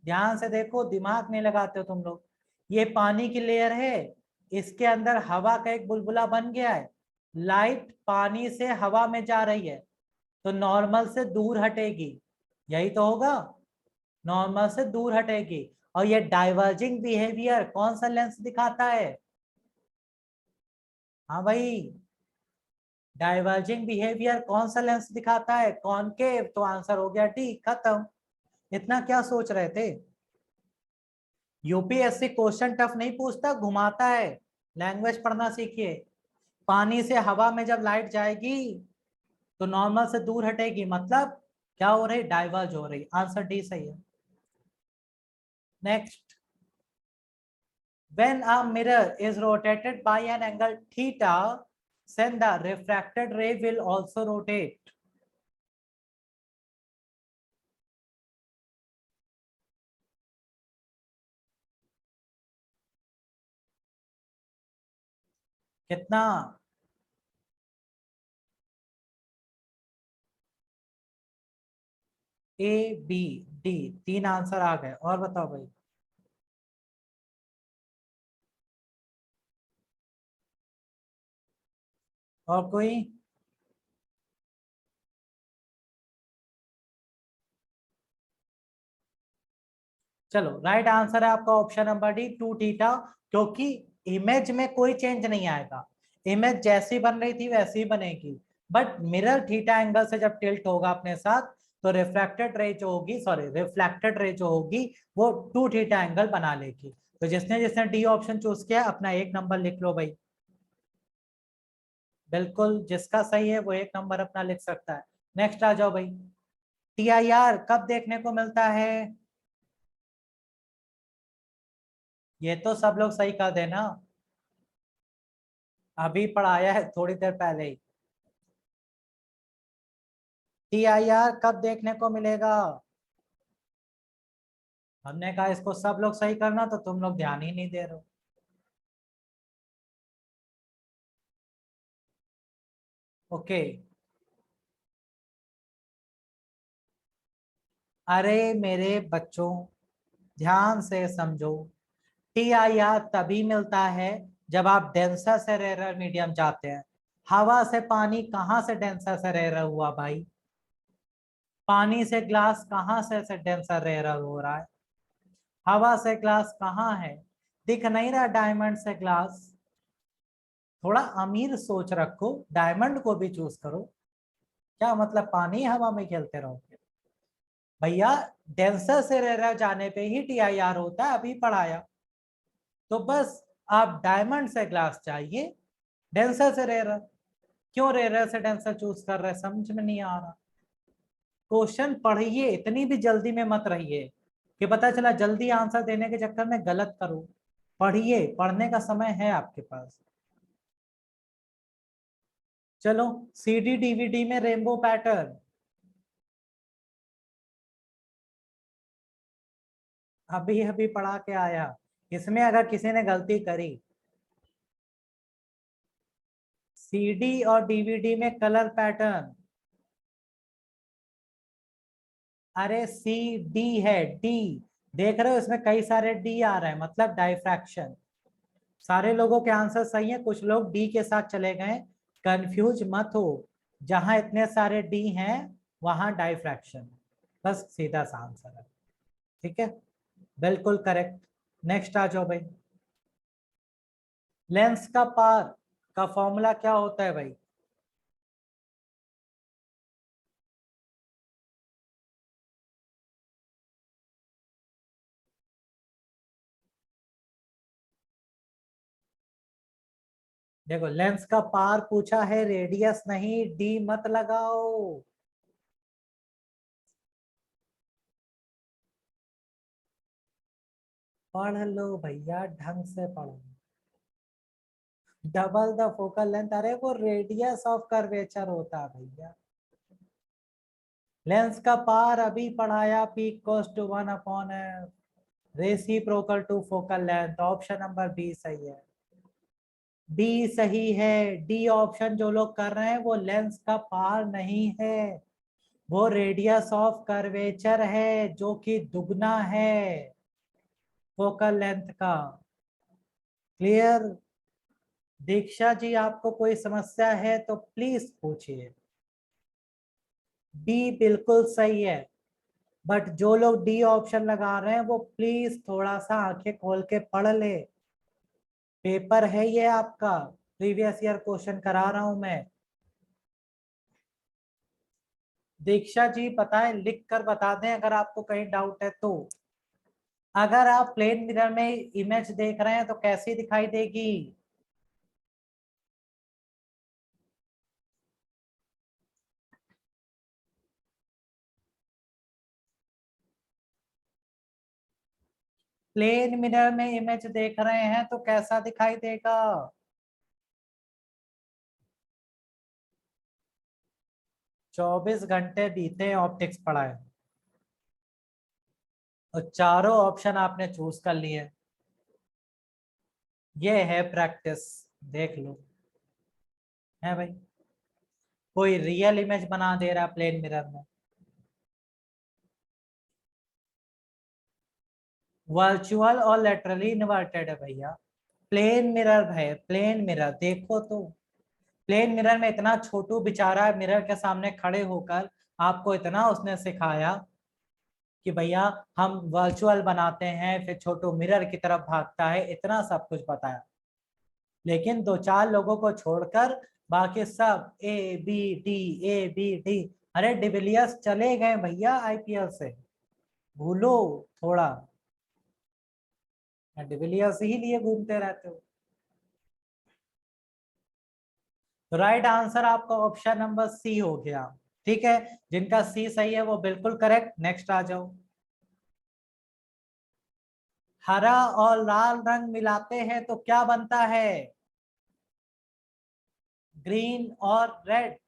ध्यान से देखो, दिमाग नहीं लगाते हो तुम लोग। ये पानी की लेयर है, इसके अंदर हवा का एक बुलबुला बन गया है, लाइट पानी से हवा में जा रही है, तो नॉर्मल से दूर हटेगी, यही तो होगा, नॉर्मल से दूर हटेगी। और ये डाइवर्जिंग बिहेवियर कौन सा लेंस दिखाता है? हाँ भाई, डाइवर्जिंग बिहेवियर कौन सा लेंस दिखाता है? कॉनकेव, तो आंसर हो गया डी, खत्म। इतना क्या सोच रहे थे? यूपीएससी क्वेश्चन टफ नहीं पूछता, घुमाता है। लैंग्वेज पढ़ना सीखिए। पानी से हवा में जब लाइट जाएगी तो नॉर्मल से दूर हटेगी, मतलब क्या हो रही, डाइवर्ज हो रही, आंसर डी सही है। Next, when a mirror is rotated by an angle theta, then the refracted ray will also rotate. कितना? ए बी डी, तीन आंसर आ गए। और बताओ भाई। और कोई? चलो राइट आंसर है आपका ऑप्शन नंबर डी, 2 थीटा। क्योंकि इमेज में कोई चेंज नहीं आएगा, इमेज जैसी बन रही थी वैसी ही बनेगी। बट मिरर थीटा एंगल से जब टिल्ट होगा अपने साथ, तो रिफ्रैक्टेड रे जो होगी, सॉरी रिफ्लेक्टेड रे जो होगी, वो 2 थीटा एंगल बना लेगी। तो जिसने जिसने डी ऑप्शन चूज किया अपना 1 नंबर लिख लो भाई। बिल्कुल, जिसका सही है वो 1 नंबर अपना लिख सकता है। नेक्स्ट आ जाओ भाई। टीआईआर कब देखने को मिलता है? ये तो सब लोग सही कर देना, अभी पढ़ाया है थोड़ी देर पहले ही। टीआईआर कब देखने को मिलेगा? हमने कहा इसको सब लोग सही करना, तो तुम लोग ध्यान ही नहीं दे रहे हो। ओके। अरे मेरे बच्चों, ध्यान से समझो। टीआईआर तभी मिलता है जब आप डेंसर से रेरर मीडियम जाते हैं। हवा से पानी कहाँ से डेंसर से रेरर हुआ भाई? पानी से ग्लास कहाँ से डेंसर रेरर हो रहा है? हवा से ग्लास कहाँ है? दिख नहीं रहा डायमंड से ग्लास? थोड़ा अमीर सोच रखो, डायमंड को भी चूज करो। क्या मतलब पानी हवा में खेलते रहोगे? भैया, डेंसर से रेरर जाने पे ही टीआईआर होता है, अभी पढ़ाया। तो बस आप डायमंड से ग्लास चाहिए, डेंसर से रेरर। क्यों रेरर से डेंसर चूज कर रहे हैं, समझ में नहीं आ रहा। क्वेश्चन पढ़िए, इतनी भी जल्दी में मत रहिए कि पता चला जल्दी आंसर देने के चक्कर में गलत करो। पढ़िए, पढ़ने का समय है आपके पास। चलो, सीडी डीवीडी में रेनबो पैटर्न अभी अभी पढ़ा के आया। इसमें अगर किसी ने गलती करी, सीडी और डीवीडी में कलर पैटर्न, अरे सी डी है, डी। देख रहे हो इसमें कई सारे डी आ रहे हैं, मतलब डाइफ्रैक्शन। सारे लोगों के आंसर सही है, कुछ लोग डी के साथ चले गए। कंफ्यूज मत हो, जहां इतने सारे डी हैं वहां डाइफ्रैक्शन, बस सीधा सा आंसर है। ठीक है, बिल्कुल करेक्ट। नेक्स्ट आ जाओ भाई। लेंस का पार का फॉर्मूला क्या होता है भाई? देखो, लेंस का पार पूछा है, रेडियस नहीं, डी मत लगाओ। पढ़ लो भैया, ढंग से पढ़ो। डबल द फोकल लेंथ, अरे वो रेडियस ऑफ कर्वेचर होता है भैया। लेंस का पार अभी पढ़ाया, P equals to 1/f, reciprocal to focal length. Option number B सही है। डी सही है। डी ऑप्शन जो लोग कर रहे हैं वो लेंस का पार नहीं है, वो रेडियस ऑफ कर्वेचर है जो कि दुगना है फोकल लेंथ का। क्लियर? दीक्षा जी, आपको कोई समस्या है तो प्लीज पूछिए। डी बिल्कुल सही है। बट जो लोग डी ऑप्शन लगा रहे हैं वो प्लीज थोड़ा सा आंखें खोल के पढ़ ले। पेपर है ये आपका, प्रीवियस ईयर क्वेश्चन करा रहा हूं मैं। दीक्षा जी बताएं, लिख कर बता दें अगर आपको कहीं डाउट है तो। अगर आप प्लेन मिरर में इमेज देख रहे हैं तो कैसी दिखाई देगी? प्लेन मिरर में इमेज देख रहे हैं तो कैसा दिखाई देगा? 24 घंटे बीते ऑप्टिक्स पढ़ाए और चारों ऑप्शन आपने चूज कर लिए। ये है प्रैक्टिस, देख लो। है भाई, कोई रियल इमेज बना दे रहा प्लेन मिरर में। वर्चुअल और लेटरली इन्वर्टेड है भैया। प्लेन मिरर है, प्लेन मिरर देखो तो, प्लेन मिरर में इतना छोटू बेचारा मिरर के सामने खड़े होकर आपको इतना उसने सिखाया कि भैया हम वर्चुअल बनाते हैं, फिर छोटू मिरर की तरफ भागता है, इतना सब कुछ बताया। लेकिन दो चार लोगों को छोड़कर बाकी सब ए बी डी, अरे डिविलियर्स चले गए भैया आईपीएल से, भूलो थोड़ा, डिविलियर्स ही लिए घूमते रहते हो। तो राइट आंसर आपका ऑप्शन नंबर सी हो गया। ठीक है, जिनका सी सही है वो बिल्कुल करेक्ट। नेक्स्ट आ जाओ। हरा और लाल रंग मिलाते हैं तो क्या बनता है? ग्रीन और रेड।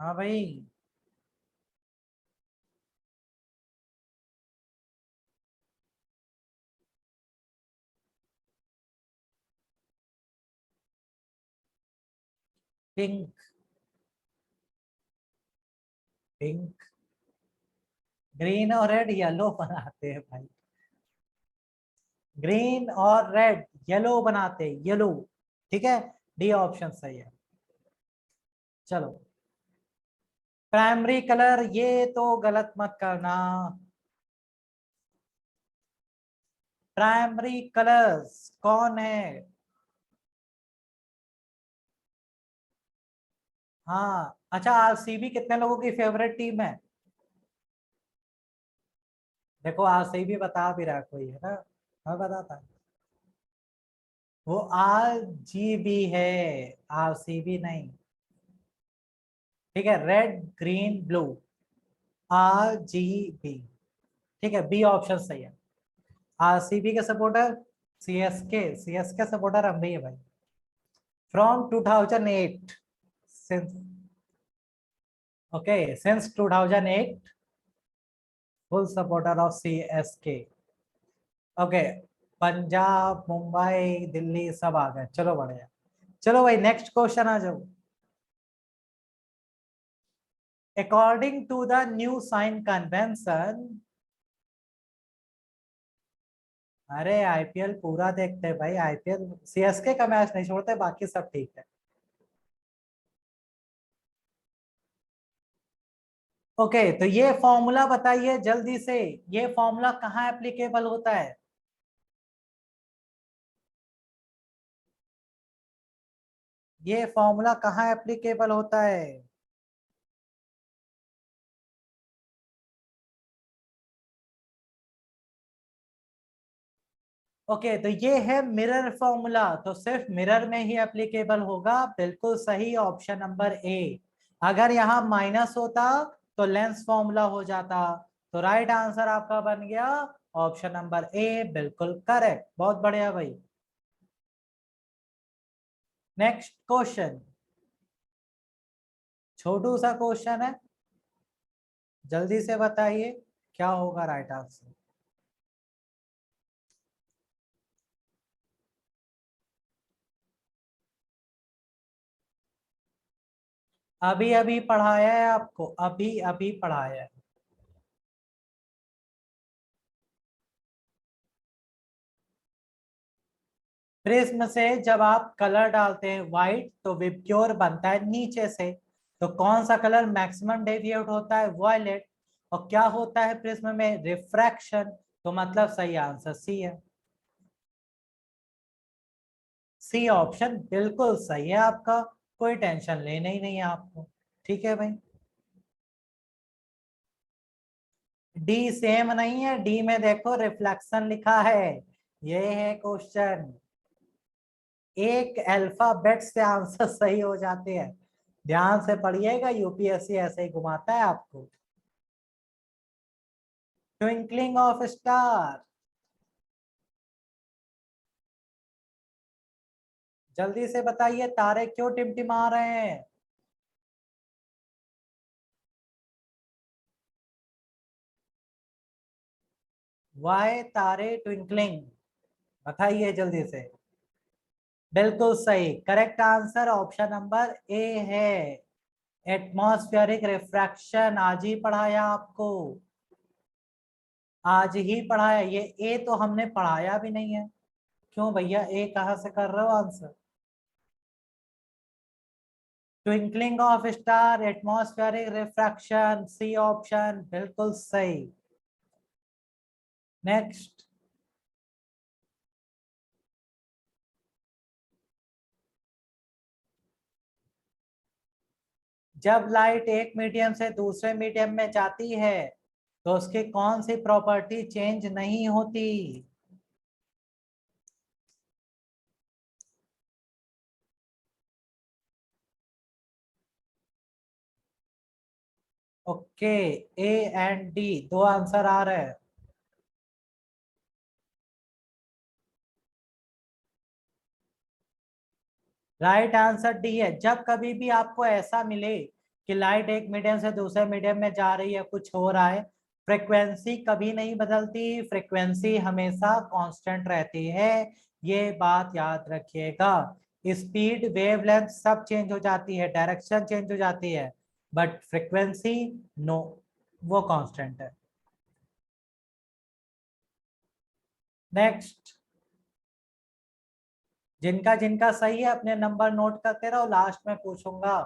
हाँ भाई। पिंक। पिंक। ग्रीन और रेड येलो बनाते हैं भाई। ग्रीन और रेड येलो बनाते हैं, येलो। ठीक है, डी ऑप्शन सही है। चलो, प्राइमरी कलर ये तो गलत मत करना। प्राइमरी कलर्स कौन है? हाँ अच्छा, आरसीबी कितने लोगों की फेवरेट टीम है? देखो आरसीबी बता भी रहा कोई है ना, मैं बताता। वो आरजीबी है, आरसीबी नहीं। ठीक है, रेड ग्रीन ब्लू, आरजीबी। ठीक है, बी ऑप्शन सही है। आरसीबी के सपोर्टर, सीएसके, सीएसके सपोर्टर हम भी है भाई, from 2008, since, okay since 2008 full supporter of CSK. Okay, Punjab Mumbai Delhi सब आ गए, चलो बढ़िया। चलो भाई नेक्स्ट क्वेश्चन आ जाओ। According to the new sign convention, अरे आईपीएल पूरा देखते हैं भाई, आईपीएल सीएसके का मैच नहीं छोड़ते, बाकी सब ठीक है। ओके तो ये फॉर्मूला बताइए जल्दी से, ये फॉर्मूला कहाँ एप्लीकेबल होता है? ये फॉर्मूला कहाँ एप्लीकेबल होता है? ओके तो ये है मिरर फॉर्मूला, तो सिर्फ मिरर में ही एप्लीकेबल होगा, बिल्कुल सही ऑप्शन नंबर ए। अगर यहाँ माइनस होता तो लेंस फॉर्मूला हो जाता। तो राइट आंसर आपका बन गया ऑप्शन नंबर ए, बिल्कुल करेक्ट, बहुत बढ़िया भाई। नेक्स्ट क्वेश्चन, छोटू सा क्वेश्चन है, जल्दी से बताइए क्या होगा राइट आंसर। अभी अभी पढ़ाया है आपको, अभी अभी पढ़ाया है। प्रिज्म से जब आप कलर डालते हैं व्हाइट तो विबग्योर बनता है नीचे से, तो कौन सा कलर मैक्सिमम डेविएट होता है? वॉयलेट। और क्या होता है प्रिज्म में? रिफ्रैक्शन। तो मतलब सही आंसर सी है, सी ऑप्शन बिल्कुल सही है आपका, कोई टेंशन लेना ही नहीं है आपको। ठीक है भाई, डी सेम नहीं है, डी में देखो रिफ्लेक्शन लिखा है, ये है क्वेश्चन। एक अल्फाबेट से आंसर सही हो जाते हैं, ध्यान से पढ़िएगा, यूपीएससी ऐसे ही घुमाता है आपको। ट्विंकलिंग ऑफ स्टार, जल्दी से बताइए तारे क्यों टिमटिमा रहे हैं? वाई तारे ट्विंकलिंग, बताइए जल्दी से। बिल्कुल सही, correct answer option number A है, एटमॉस्फेरिक रिफ्रैक्शन। आज ही पढ़ाया आपको, आज ही पढ़ाया। ये ए तो हमने पढ़ाया भी नहीं है। क्यों भैया, ए कहाँ से कर रहे हो answer? Twinkling of star, atmospheric refraction, C option बिल्कुल सही। नेक्स्ट। जब लाइट एक मीडियम से दूसरे मीडियम में जाती है तो उसकी कौन सी प्रॉपर्टी चेंज नहीं होती? ओके, ए एंड डी दो आंसर आ रहे हैं। राइट आंसर डी है। जब कभी भी आपको ऐसा मिले कि लाइट एक मीडियम से दूसरे मीडियम में जा रही है, कुछ हो रहा है, फ्रिक्वेंसी कभी नहीं बदलती, फ्रिक्वेंसी हमेशा कांस्टेंट रहती है। ये बात याद रखिएगा। स्पीड, वेवलेंथ सब चेंज हो जाती है, डायरेक्शन चेंज हो जाती है, बट फ्रिक्वेंसी नो, वो कांस्टेंट है। नेक्स्ट। जिनका जिनका सही है अपने नंबर नोट करते रहो, लास्ट में पूछूंगा।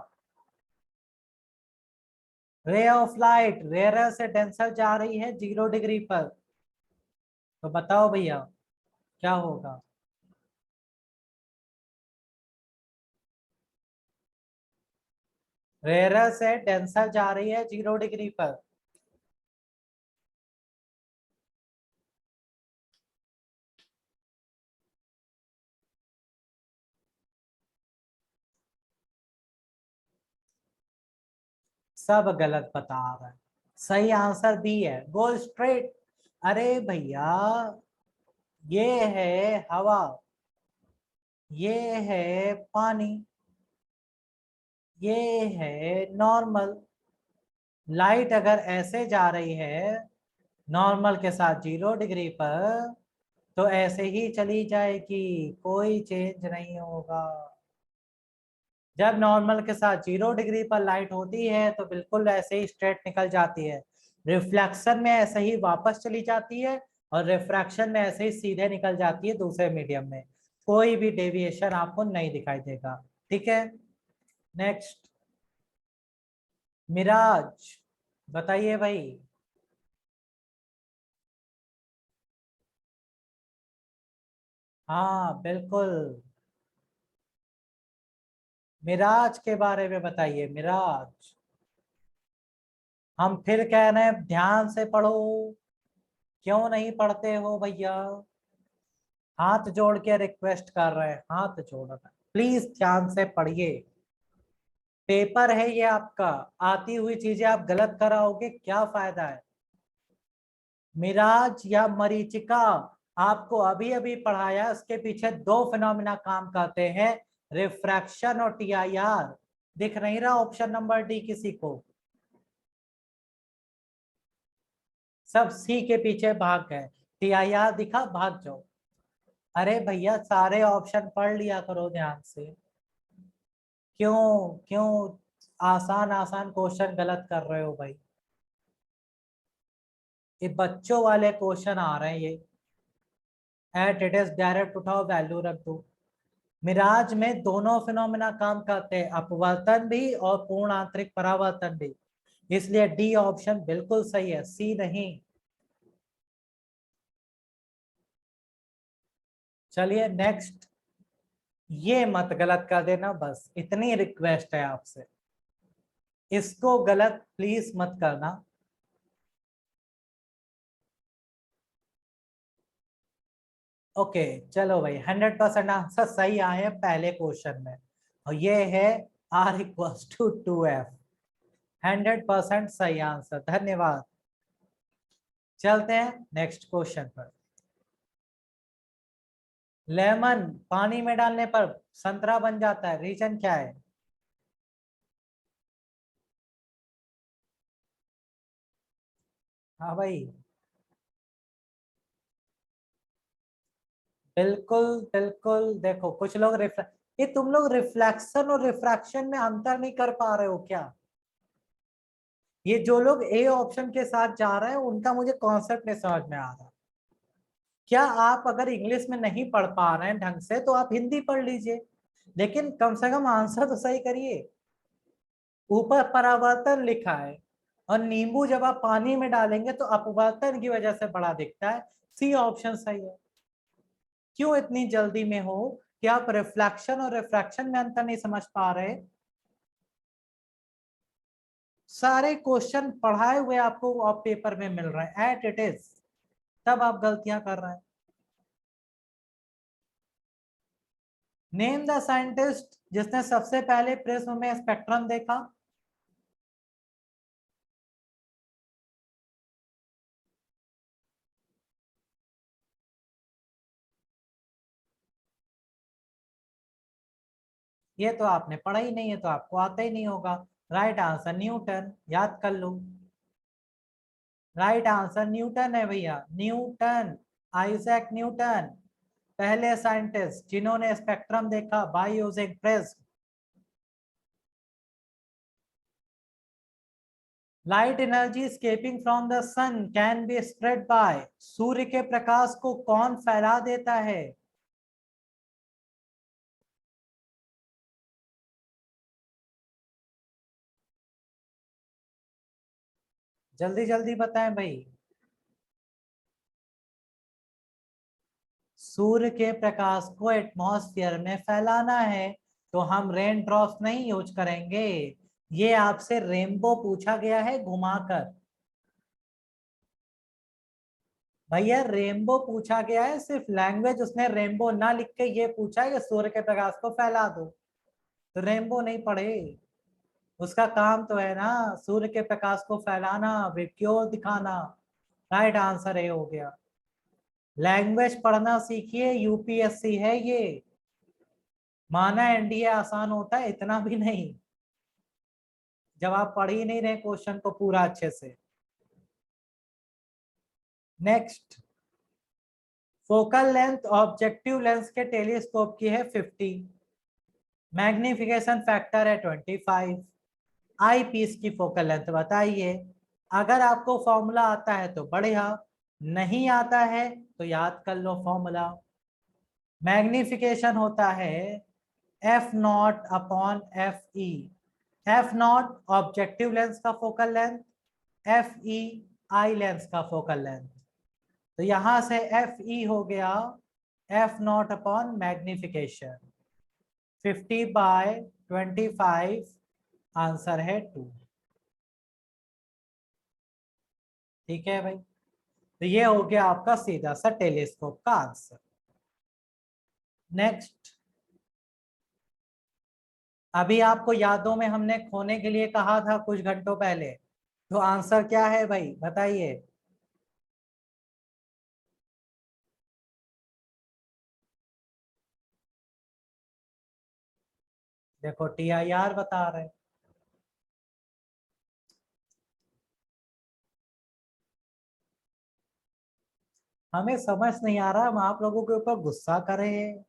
रे ऑफ लाइट रेयर से डेंसर जा रही है 0 डिग्री पर, तो बताओ भैया क्या होगा? रेयर से डेंसर जा रही है 0 डिग्री पर। सब गलत बता रहा है, सही आंसर बी है, गो स्ट्रेट। अरे भैया, ये है हवा, ये है पानी, ये है नॉर्मल। लाइट अगर ऐसे जा रही है नॉर्मल के साथ 0 डिग्री पर, तो ऐसे ही चली जाएगी, कोई चेंज नहीं होगा। जब नॉर्मल के साथ 0 डिग्री पर लाइट होती है तो बिल्कुल ऐसे ही स्ट्रेट निकल जाती है, रिफ्लेक्शन में ऐसे ही वापस चली जाती है, और रिफ्रैक्शन में ऐसे ही सीधे निकल जाती है दूसरे मीडियम में। कोई भी डेविएशन आपको नहीं दिखाई देगा। ठीक है। नेक्स्ट। मिराज, बताइए भाई। हाँ बिल्कुल, मिराज के बारे में बताइए, मिराज। हम फिर कह रहे हैं ध्यान से पढ़ो, क्यों नहीं पढ़ते हो भैया? हाथ जोड़ के रिक्वेस्ट कर रहे हैं, हाथ जोड़ रहे हैं, प्लीज ध्यान से पढ़िए। पेपर है ये आपका, आती हुई चीजें आप गलत कराओगे, क्या फायदा है? मिराज या मरीचिका, आपको अभी अभी पढ़ाया, इसके पीछे दो फिनोमिना काम करते हैं, रिफ्रैक्शन और टीआईआर। दिख नहीं रहा ऑप्शन नंबर डी किसी को? सब सी के पीछे भाग गए, टीआईआर दिखा भाग जाओ। अरे भैया सारे ऑप्शन पढ़ लिया करो ध्यान से। क्यों क्यों आसान आसान क्वेश्चन गलत कर रहे हो भाई? ये बच्चों वाले क्वेश्चन आ रहे हैं ये। एट इट इज डायरेक्ट उठाओ, वैल्यू रख दो। मिराज में दोनों फिनोमिना काम करते हैं, अपवर्तन भी और पूर्ण आंतरिक परावर्तन भी, इसलिए डी ऑप्शन बिल्कुल सही है, सी नहीं। चलिए नेक्स्ट। ये मत गलत कर देना, बस इतनी रिक्वेस्ट है आपसे, इसको गलत प्लीज मत करना। ओके, चलो भाई 100% आंसर सही आए हैं पहले क्वेश्चन में, और ये है R = 2F। 100% सही आंसर, धन्यवाद। चलते हैं नेक्स्ट क्वेश्चन पर। लेमन पानी में डालने पर संतरा बन जाता है, रीजन क्या है? हाँ भाई। बिल्कुल बिल्कुल। देखो कुछ लोग ये तुम लोग रिफ्लेक्शन और रिफ्रैक्शन में अंतर नहीं कर पा रहे हो क्या? ये जो लोग ए ऑप्शन के साथ जा रहे हैं उनका मुझे कॉन्सेप्ट नहीं समझ में आ रहा। क्या आप अगर इंग्लिश में नहीं पढ़ पा रहे हैं ढंग से तो आप हिंदी पढ़ लीजिए, लेकिन कम से कम आंसर तो सही करिए। ऊपर परावर्तन लिखा है और नींबू जब आप पानी में डालेंगे तो अपवर्तन की वजह से बड़ा दिखता है। सी ऑप्शन सही है। क्यों इतनी जल्दी में हो कि आप रिफ्लेक्शन और रिफ्रैक्शन में अंतर नहीं समझ पा रहे? सारे क्वेश्चन पढ़ाए हुए आपको आप पेपर में मिल रहे हैं एट इट इज, तब आप गलतियां कर रहे हैं। नेम द साइंटिस्ट जिसने सबसे पहले प्रिज्म में स्पेक्ट्रम देखा। ये तो आपने पढ़ा ही नहीं है तो आपको आता ही नहीं होगा। राइट आंसर न्यूटन, याद कर लो। राइट आंसर न्यूटन है भैया, न्यूटन, आइजैक न्यूटन, पहले साइंटिस्ट जिन्होंने स्पेक्ट्रम देखा by using prism. Light energy escaping from the sun can be spread by, सूर्य के प्रकाश को कौन फैला देता है? जल्दी जल्दी बताएं भाई। सूर्य के प्रकाश को एटमॉस्फेयर में फैलाना है तो हम रेन ड्रॉप्स नहीं यूज करेंगे। ये आपसे रेनबो पूछा गया है घुमाकर। भैया रेनबो पूछा गया है, सिर्फ लैंग्वेज उसने रेनबो ना लिख के ये पूछा है कि सूर्य के प्रकाश को फैला दो, तो रेनबो नहीं पढ़े। उसका काम तो है ना सूर्य के प्रकाश को फैलाना, वीडियो दिखाना। राइट आंसर ए हो गया। लैंग्वेज पढ़ना सीखिए, यूपीएससी है ये। माना एनडीए आसान होता है, इतना भी नहीं। जब आप पढ़ ही नहीं रहे क्वेश्चन को पूरा अच्छे से। Next, focal length objective lens के टेलीस्कोप की है 50, मैग्निफिकेशन फैक्टर है 25, आई पीस की फोकल लेंथ बताइए। अगर आपको फॉर्मूला आता है तो बढ़िया, नहीं आता है तो याद कर लो फॉर्मूला। मैग्निफिकेशन होता है F nought upon F E. F nought objective lens का focal length, F E eye lens का फोकल लेंथ। तो यहां से एफ ई हो गया F nought upon magnification, 50/25, answer है 2। ठीक है भाई, तो ये हो गया आपका सीधा सा टेलीस्कोप का आंसर। नेक्स्ट, अभी आपको यादों में हमने खोने के लिए कहा था कुछ घंटों पहले, तो आंसर क्या है भाई बताइए। देखो TIR बता रहे। हमें समझ नहीं आ रहा हम आप लोगों के ऊपर गुस्सा करें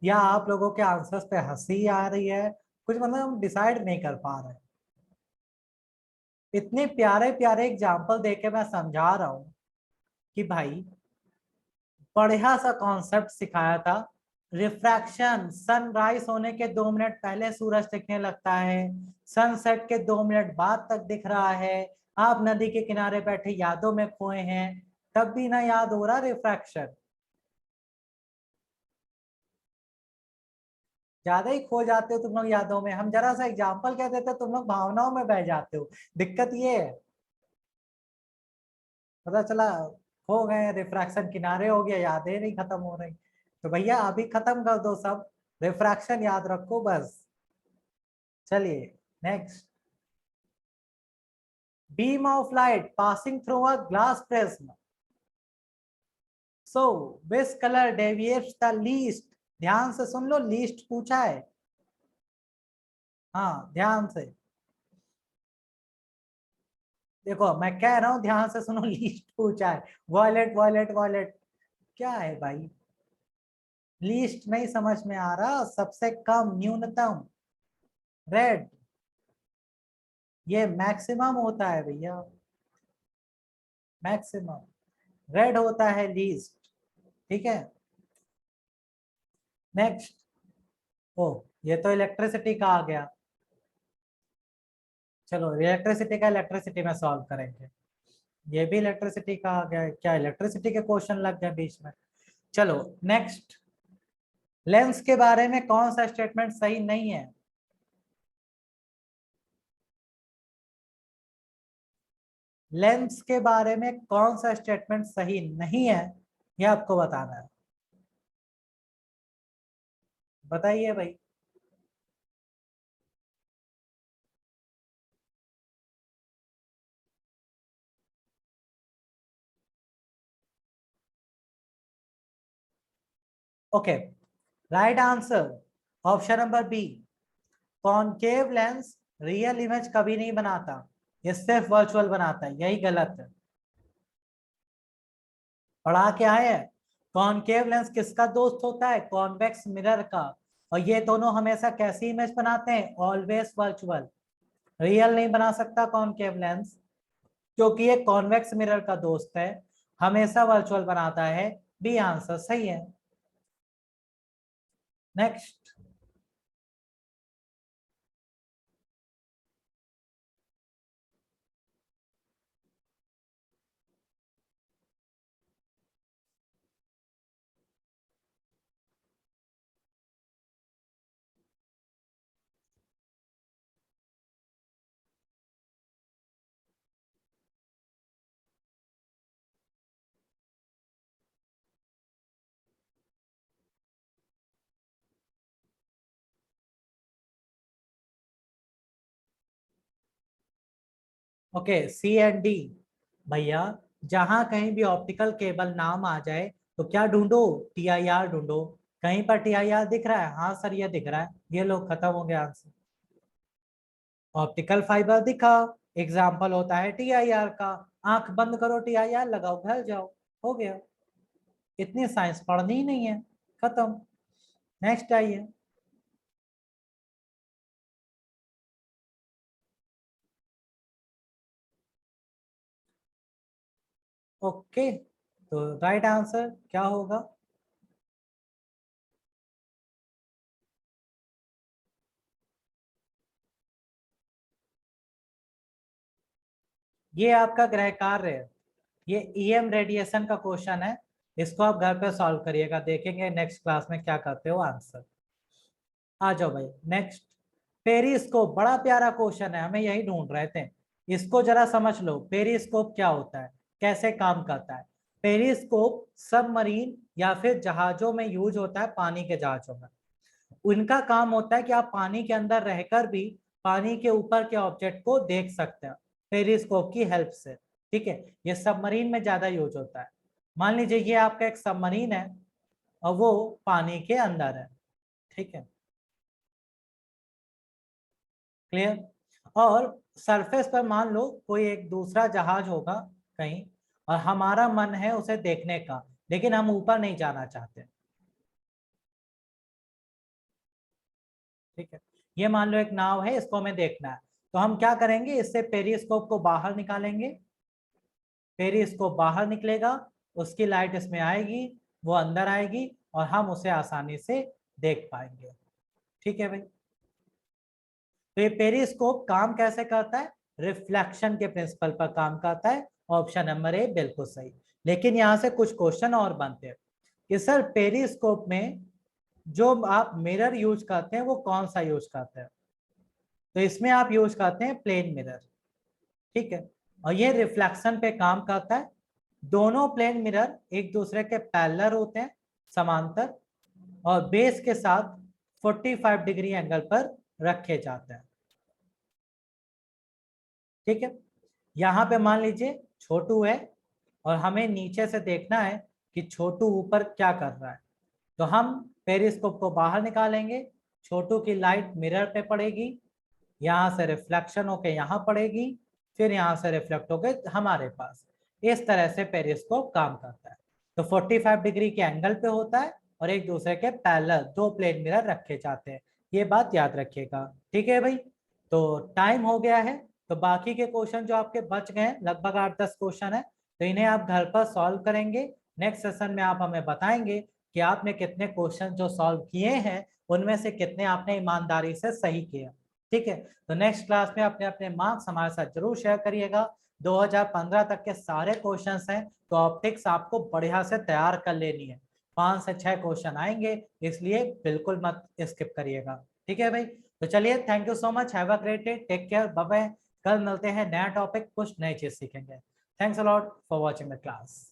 या आप लोगों के आंसर्स पे हंसी आ रही है, कुछ मतलब हम डिसाइड नहीं कर पा रहे। इतने प्यारे प्यारे एग्जाम्पल देके मैं समझा रहा हूँ कि भाई बढ़िया सा कॉन्सेप्ट सिखाया था। रिफ्रैक्शन, सनराइज होने के 2 मिनट पहले सूरज दिखने लगता है, सनसेट के 2 मिनट बाद तक दिख रहा है। आप नदी के किनारे बैठे यादों में खोए हैं, तब भी ना याद हो रहा रिफ्रैक्शन। ज्यादा ही खो जाते हो तुम लोग यादों में, हम जरा सा एग्जाम्पल कह देते तुम लोग भावनाओं में बह जाते हो। दिक्कत ये है, पता चला खो गए, रिफ्रैक्शन किनारे हो गया, यादें नहीं खत्म हो रही। तो भैया अभी खत्म कर दो सब, रिफ्रैक्शन याद रखो बस। चलिए next, beam of light passing through a glass prism, so which colour deviates the least. ध्यान से सुन लो, लीस्ट पूछा है। हाँ ध्यान से देखो, मैं कह रहा हूं ध्यान से सुनो लीस्ट पूछा है। वॉयलेट वॉयलेट वॉयलेट क्या है भाई? लीस्ट नहीं समझ में आ रहा, सबसे कम, न्यूनतम। रेड, ये मैक्सिमम होता है भैया, मैक्सिमम। रेड होता है लीस्ट। ठीक है, नेक्स्ट। ओ, ये तो इलेक्ट्रिसिटी का आ गया। चलो इलेक्ट्रिसिटी का इलेक्ट्रिसिटी में सॉल्व करेंगे। ये भी इलेक्ट्रिसिटी का आ गया, क्या इलेक्ट्रिसिटी के क्वेश्चन लग गए बीच में। चलो नेक्स्ट, लेंस के बारे में कौन सा स्टेटमेंट सही नहीं है? लेंस के बारे में कौन सा स्टेटमेंट सही नहीं है, ये आपको बताना है। बताइए भाई। Okay, right answer option number B, concave lens real image कभी नहीं बनाता, ये सिर्फ वर्चुअल बनाता है, यही गलत है। पढ़ा क्या है, कॉनकेव लेंस किसका दोस्त होता है? कॉन्वेक्स मिरर का। और ये दोनों हमेशा कैसी इमेज बनाते हैं? Always virtual. रियल नहीं बना सकता कॉनकेव लेंस, क्योंकि ये कॉन्वेक्स मिरर का दोस्त है, हमेशा वर्चुअल बनाता है। बी आंसर सही है। Next, okay, C and D. भैया, जहां कहीं भी ऑप्टिकल केबल नाम आ जाए तो क्या ढूंढो? टी आई आर ढूंढो। कहीं पर टी आई आर दिख रहा है? हाँ सर ये दिख रहा है, ये लोग खत्म हो गया आंसर। ऑप्टिकल फाइबर दिखा, एग्जाम्पल होता है टी आई आर का। आंख बंद करो, टी आई आर लगाओ, घर जाओ, हो गया। इतनी साइंस पढ़नी ही नहीं है, खत्म। नेक्स्ट आइए। ओके, तो राइट आंसर क्या होगा? ये आपका गृह कार्य है, ये ईएम रेडिएशन का क्वेश्चन है। इसको आप घर पे सॉल्व करिएगा, देखेंगे नेक्स्ट क्लास में क्या करते हो आंसर। आ जाओ भाई नेक्स्ट। पेरिस्कोप, बड़ा प्यारा क्वेश्चन है, हमें यही ढूंढ रहे थे। इसको जरा समझ लो, पेरिस्कोप क्या होता है, कैसे काम करता है। पेरिस्कोप सबमरीन या फिर जहाजों में यूज होता है, पानी के जहाजों में। उनका काम होता है कि आप पानी के अंदर रहकर भी पानी के ऊपर के ऑब्जेक्ट को देख सकते हैं पेरिस्कोप की हेल्प से। ठीक है, ये सबमरीन में ज्यादा यूज होता है। मान लीजिए ये आपका एक सबमरीन है और वो पानी के अंदर है। ठीक है, क्लियर। और सरफेस पर मान लो कोई एक दूसरा जहाज होगा कहीं, और हमारा मन है उसे देखने का, लेकिन हम ऊपर नहीं जाना चाहते। ठीक है, ये मान लो एक नाव है, इसको हमें देखना है, तो हम क्या करेंगे, इससे पेरिस्कोप को बाहर निकालेंगे। पेरिस्कोप बाहर निकलेगा, उसकी लाइट इसमें आएगी, वो अंदर आएगी और हम उसे आसानी से देख पाएंगे। ठीक है भाई, तो ये पेरिस्कोप काम कैसे करता है? रिफ्लेक्शन के प्रिंसिपल पर काम करता है। ऑप्शन नंबर ए बिल्कुल सही। लेकिन यहाँ से कुछ क्वेश्चन और बनते हैं कि सर पेरिस्कोप में जो आप मिरर यूज करते हैं वो कौन सा यूज करते हैं? तो इसमें आप यूज करते हैं प्लेन मिरर। ठीक है, और ये रिफ्लेक्शन पे काम करता है। दोनों प्लेन मिरर एक दूसरे के पैरेलल होते हैं, समांतर, और बेस के साथ 45 डिग्री एंगल पर रखे जाते हैं। ठीक है, यहाँ पे मान लीजिए छोटू है और हमें नीचे से देखना है कि छोटू ऊपर क्या कर रहा है। तो हम पेरिस्कोप को बाहर निकालेंगे, छोटू की लाइट मिरर पे पड़ेगी, यहाँ से रिफ्लेक्शन होके यहाँ पड़ेगी, फिर यहाँ से रिफ्लेक्ट होके हमारे पास। इस तरह से पेरिस्कोप काम करता है। तो 45 डिग्री के एंगल पे होता है और एक दूसरे के पैरेलल 2 प्लेन मिरर रखे जाते हैं, ये बात याद रखिएगा। ठीक है भाई, तो टाइम हो गया है, तो बाकी के क्वेश्चन जो आपके बच गए हैं लगभग 8-10 क्वेश्चन है, तो इन्हें आप घर पर सॉल्व करेंगे। नेक्स्ट सेशन में आप हमें बताएंगे कि आपने कितने क्वेश्चन जो सॉल्व किए हैं उनमें से कितने आपने ईमानदारी से सही किया। ठीक है, तो नेक्स्ट क्लास में अपने अपने मार्क्स हमारे साथ जरूर शेयर करिएगा। 2015 तक के सारे क्वेश्चंस हैं, तो ऑप्टिक्स आपको बढ़िया से तैयार कर लेनी है। 5 से 6 क्वेश्चन आएंगे, इसलिए बिल्कुल मत स्किप करिएगा। ठीक है भाई, तो चलिए, thank you so much, have a great day, take care, bye bye. कल मिलते हैं नया टॉपिक, कुछ नई चीज सीखेंगे। Thanks a lot for watching the class.